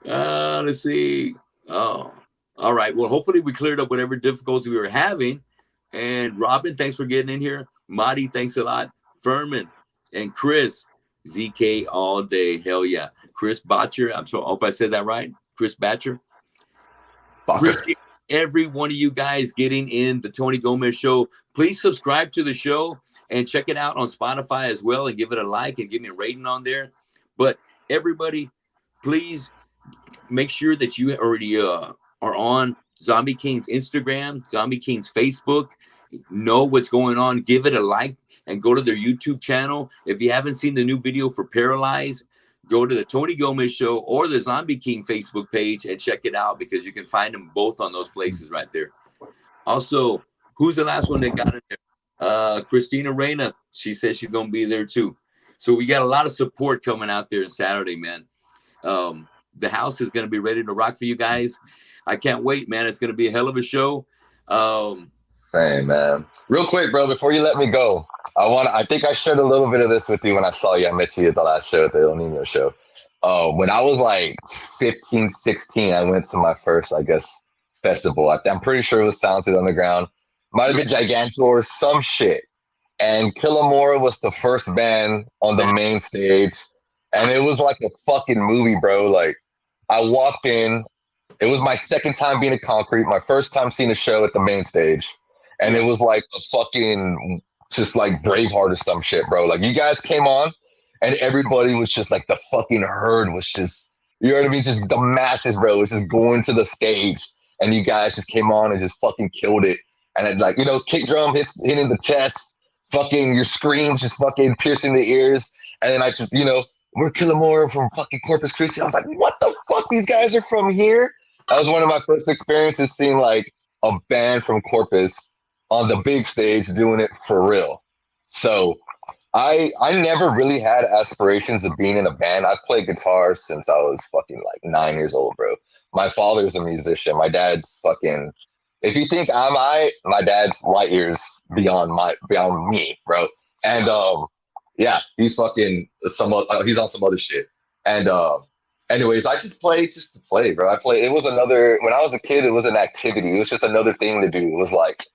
Let's see. Oh, all right. Well, hopefully we cleared up whatever difficulty we were having. And Robin, thanks for getting in here. Marty, thanks a lot. Furman and Chris, ZK all day. Hell yeah. Chris Botcher. I hope I said that right. Chris Batcher. Appreciate every one of you guys getting in the Tony Gomez show. Please subscribe to the show and check it out on Spotify as well and give it a like and give me a rating on there. But everybody, please make sure that you already are on Zombie King's Instagram, Zombie King's Facebook. Know what's going on. Give it a like and go to their YouTube channel. If you haven't seen the new video for Paralyzed, go to the Tony Gomez show or the Zombie King Facebook page and check it out because you can find them both on those places right there. Also, who's the last one that got in there? Christina Reyna. She says she's going to be there too. So we got a lot of support coming out there on Saturday, man. The house is going to be ready to rock for you guys. I can't wait, man. It's going to be a hell of a show. Same, man. Real quick, bro, before you let me go, I think I shared a little bit of this with you when I saw you. I met you at the last show, at the El Nino show. When I was like 15, 16, I went to my first, I guess, festival. I'm pretty sure it was Talented Underground. Might have been Gigantor or some shit. And Killamora was the first band on the main stage. And it was like a fucking movie, bro. Like, I walked in. It was my second time being at Concrete, my first time seeing a show at the main stage. And it was like a fucking, just like Braveheart or some shit, bro. Like, you guys came on and everybody was just like, the fucking herd was just, you know what I mean? Just the masses, bro, was just going to the stage. And you guys just came on and just fucking killed it. And it, like, you know, kick drum hitting the chest, fucking your screams just fucking piercing the ears. And then I just, you know, we're Killamora from fucking Corpus Christi. I was like, what the fuck? These guys are from here? That was one of my first experiences seeing like a band from Corpus on the big stage doing it for real. So I never really had aspirations of being in a band. I've played guitar since I was fucking like 9 years old, bro. My father's a musician. My dad's fucking, if you think my dad's light years beyond me, bro. And yeah, he's fucking he's on some other shit. And anyways, I just played just to play, bro. It was another, when I was a kid, it was an activity. It was just another thing to do. It was like,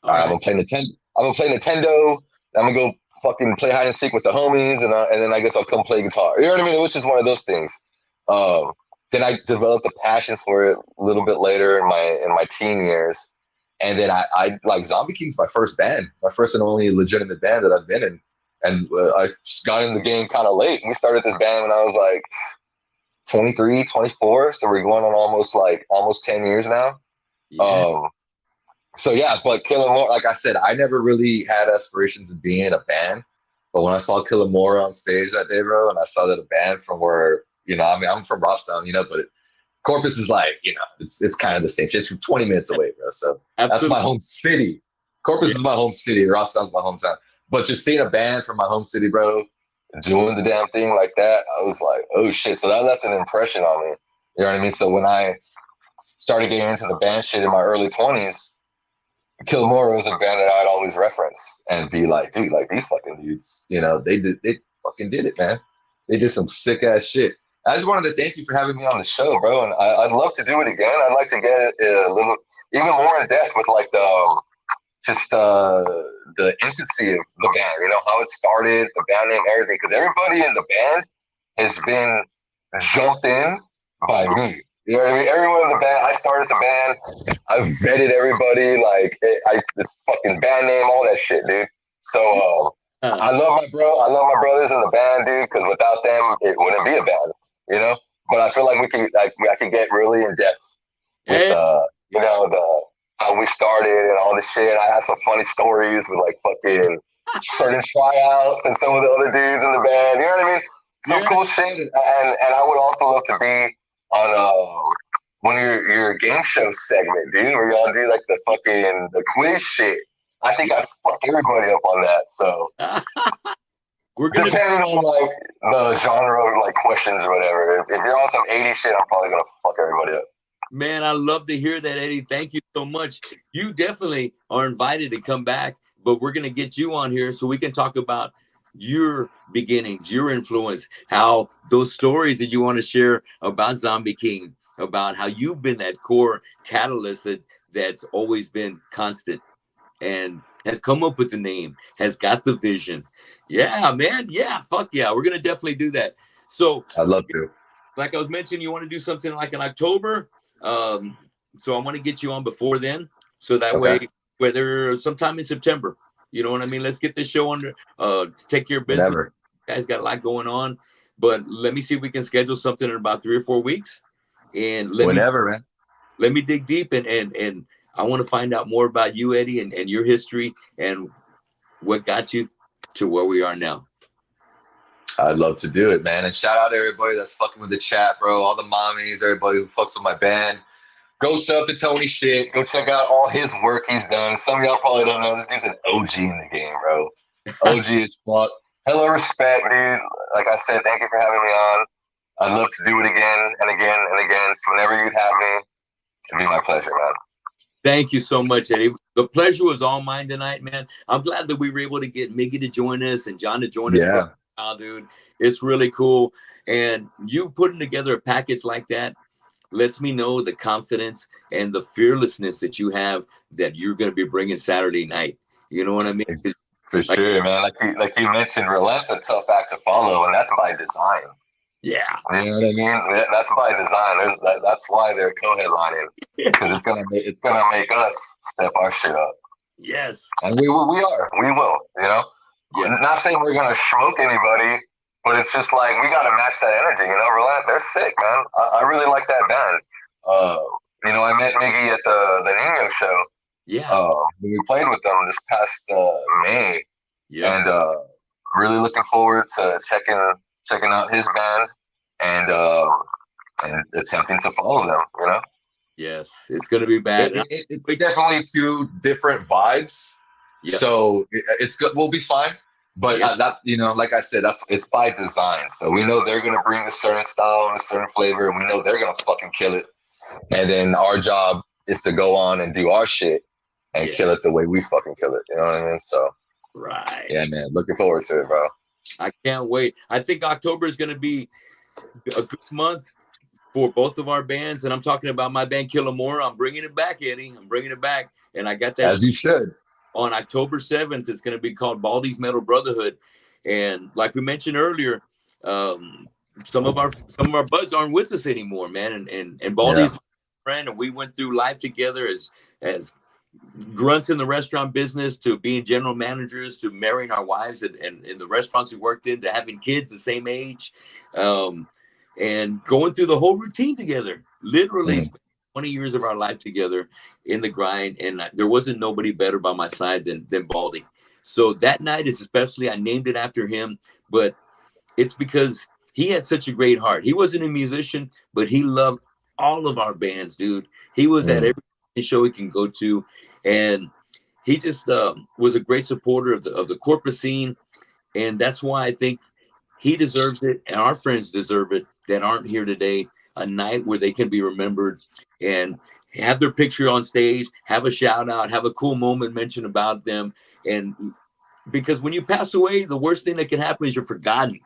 all right, I'm gonna play Nintendo. I'm gonna go fucking play hide and seek with the homies, and then I guess I'll come play guitar. You know what I mean? It was just one of those things. Then I developed a passion for it a little bit later in my teen years, and then I like Zombie King's my first band, my first and only legitimate band that I've been in, and I got in the game kind of late. We started this band when I was like 23, 24, so we're going on almost 10 years now. Yeah. So yeah, but Killamora, like I said, I never really had aspirations of being in a band, but when I saw Killamora on stage that day, bro, and I saw that a band from where, you know, I mean, I'm from Robstown, you know, but Corpus is like, you know, it's kind of the same. It's from 20 minutes away, bro. So Absolutely. That's my home city. Corpus is my home city. Robstown's my hometown. But just seeing a band from my home city, bro, doing the damn thing like that, I was like, oh shit. So that left an impression on me. You know what I mean? So when I started getting into the band shit in my early 20s, Killamora was a band that I'd always reference and be like, dude, like these fucking dudes, you know, they fucking did it, man. They did some sick ass shit. I just wanted to thank you for having me on the show, bro. And I'd love to do it again. I'd like to get a little, even more in depth with like the infancy of the band, you know, how it started, the band name, everything. Because everybody in the band has been jumped in by me. You know what I mean? Everyone in the band, I started the band. I've vetted everybody, like, this fucking band name, all that shit, dude. So, I love my brothers in the band, dude. Because without them, it wouldn't be a band, you know. But I feel like I could get really in depth with you know, the how we started and all this shit. I have some funny stories with like fucking certain tryouts and some of the other dudes in the band. You know what I mean? Some cool shit. And I would also love to be on one of your game show segment, dude, where y'all do like the quiz shit. I think I'd fuck everybody up on that. So we're gonna depending on like the genre of like questions or whatever. If you're on some 80s shit, I'm probably gonna fuck everybody up. Man, I love to hear that, Eddie. Thank you so much. You definitely are invited to come back, but we're going to get you on here so we can talk about your beginnings, your influence, how those stories that you want to share about Zombie King, about how you've been that core catalyst that's always been constant and has come up with the name, has got the vision. Yeah, man. Yeah, fuck yeah. We're going to definitely do that. So I'd love to. Like I was mentioning, you want to do something like in October. So I want to get you on before then, so that way, whether sometime in September, you know what I mean? Let's get this show under, take care of business. Whatever. You guys got a lot going on, but let me see if we can schedule something in about 3 or 4 weeks. And man. Let me dig deep and I want to find out more about you, Eddie, and your history and what got you to where we are now. I'd love to do it, man. And shout out to everybody that's fucking with the chat, bro. All the mommies, everybody who fucks with my band. Go sub to Tony shit. Go check out all his work he's done. Some of y'all probably don't know this dude's an OG in the game, bro. OG as fuck. Hella respect, dude. Like I said, thank you for having me on. I'd love to do it again and again and again. So whenever you'd have me, it'd be my pleasure, man. Thank you so much, Eddie. The pleasure was all mine tonight, man. I'm glad that we were able to get Miggy to join us and John to join us. Yeah. Dude, it's really cool. And you putting together a package like that lets me know the confidence and the fearlessness that you have that you're going to be bringing Saturday night. You know what I mean? For sure, man. Like you mentioned, Relent's a tough act to follow, and that's by design. Yeah. You know what I mean? That's by design. That's why they're co-headlining, because it's gonna make us step our shit up. Yes. And we will. You know. Yes. Not saying we're gonna smoke anybody, but it's just like we gotta match that energy. You know, Relent, they're sick, man. I really like that band. You know, I met Miggy at the NEWHEAVEN show. Yeah. We played with them this past May. Yeah. And really looking forward to checking out his band and attempting to follow them. You know. Yes, it's gonna be bad. It's definitely two different vibes. Yep. So it's good. We'll be fine. But that, you know, like I said, it's by design. So we know they're gonna bring a certain style and a certain flavor, and we know they're gonna fucking kill it. And then our job is to go on and do our shit and kill it the way we fucking kill it. You know what I mean? So right. Yeah, man. Looking forward to it, bro. I can't wait. I think October is gonna be a good month for both of our bands, and I'm talking about my band Killamore. I'm bringing it back, Eddie. I'm bringing it back, and I got that. As you should. On October 7th, it's going to be called Baldy's Metal Brotherhood, and like we mentioned earlier, some of our buds aren't with us anymore, man. And Baldy's my friend, and we went through life together as grunts in the restaurant business, to being general managers, to marrying our wives and in the restaurants we worked in, to having kids the same age, and going through the whole routine together. Literally. 20 years of our life together in the grind, and there wasn't nobody better by my side than Baldy. So that night is especially, I named it after him, but it's because he had such a great heart. He wasn't a musician, but he loved all of our bands, dude. He was at every show he can go to, and he just was a great supporter of the corporate scene, and that's why I think he deserves it, and our friends deserve it that aren't here today. A night where they can be remembered and have their picture on stage, have a shout out, have a cool moment mentioned about them. And because when you pass away, the worst thing that can happen is you're forgotten.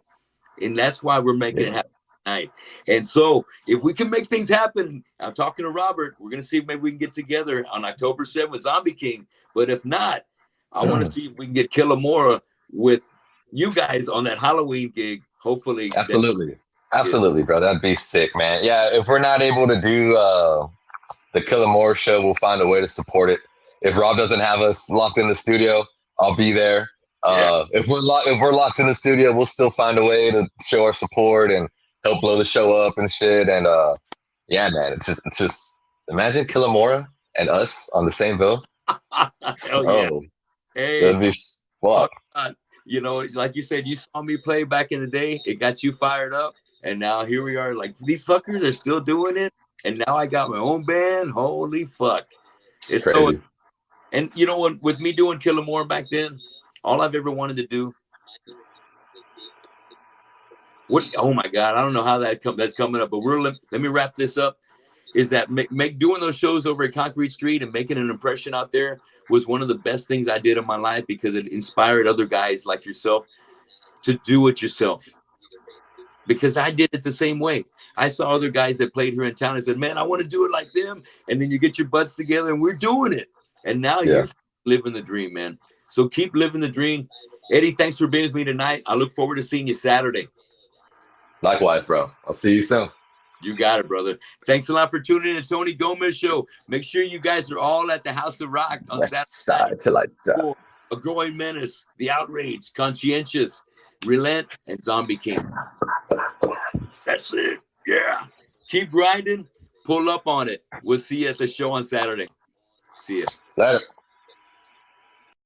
And that's why we're making it happen tonight. And so if we can make things happen, I'm talking to Robert, we're going to see if maybe we can get together on October 7th, Zombie King. But if not, I want to see if we can get Killamore with you guys on that Halloween gig. Hopefully. Absolutely, bro. That'd be sick, man. Yeah, if we're not able to do the Killamore show, we'll find a way to support it. If Rob doesn't have us locked in the studio, I'll be there. If we're locked in the studio, we'll still find a way to show our support and help blow the show up and shit. And yeah, man, it's just imagine Killamora and us on the same bill. Hell yeah. Hey, that'd be fuck. You know, like you said, you saw me play back in the day. It got you fired up, and now here we are. Like, these fuckers are still doing it, and now I got my own band. Holy fuck, it's crazy. And you know what? With me doing Killamore back then, all I've ever wanted to do. Oh my God, I don't know how that's coming up, but let me wrap this up. Is that make doing those shows over at Concrete Street and making an impression out there was one of the best things I did in my life, because it inspired other guys like yourself to do it yourself. Because I did it the same way. I saw other guys that played here in town and said, man, I want to do it like them. And then you get your butts together and we're doing it. And now you're living the dream, man. So keep living the dream. Eddie, thanks for being with me tonight. I look forward to seeing you Saturday. Likewise, bro. I'll see you soon. You got it, brother. Thanks a lot for tuning in to Tony Gomez Show. Make sure you guys are all at the House of Rock on Saturday till I die. A Growing Menace, The Outrage, Conscientious, Relent, and Zombie King. That's it. Yeah. Keep grinding. Pull up on it. We'll see you at the show on Saturday. See ya. Later.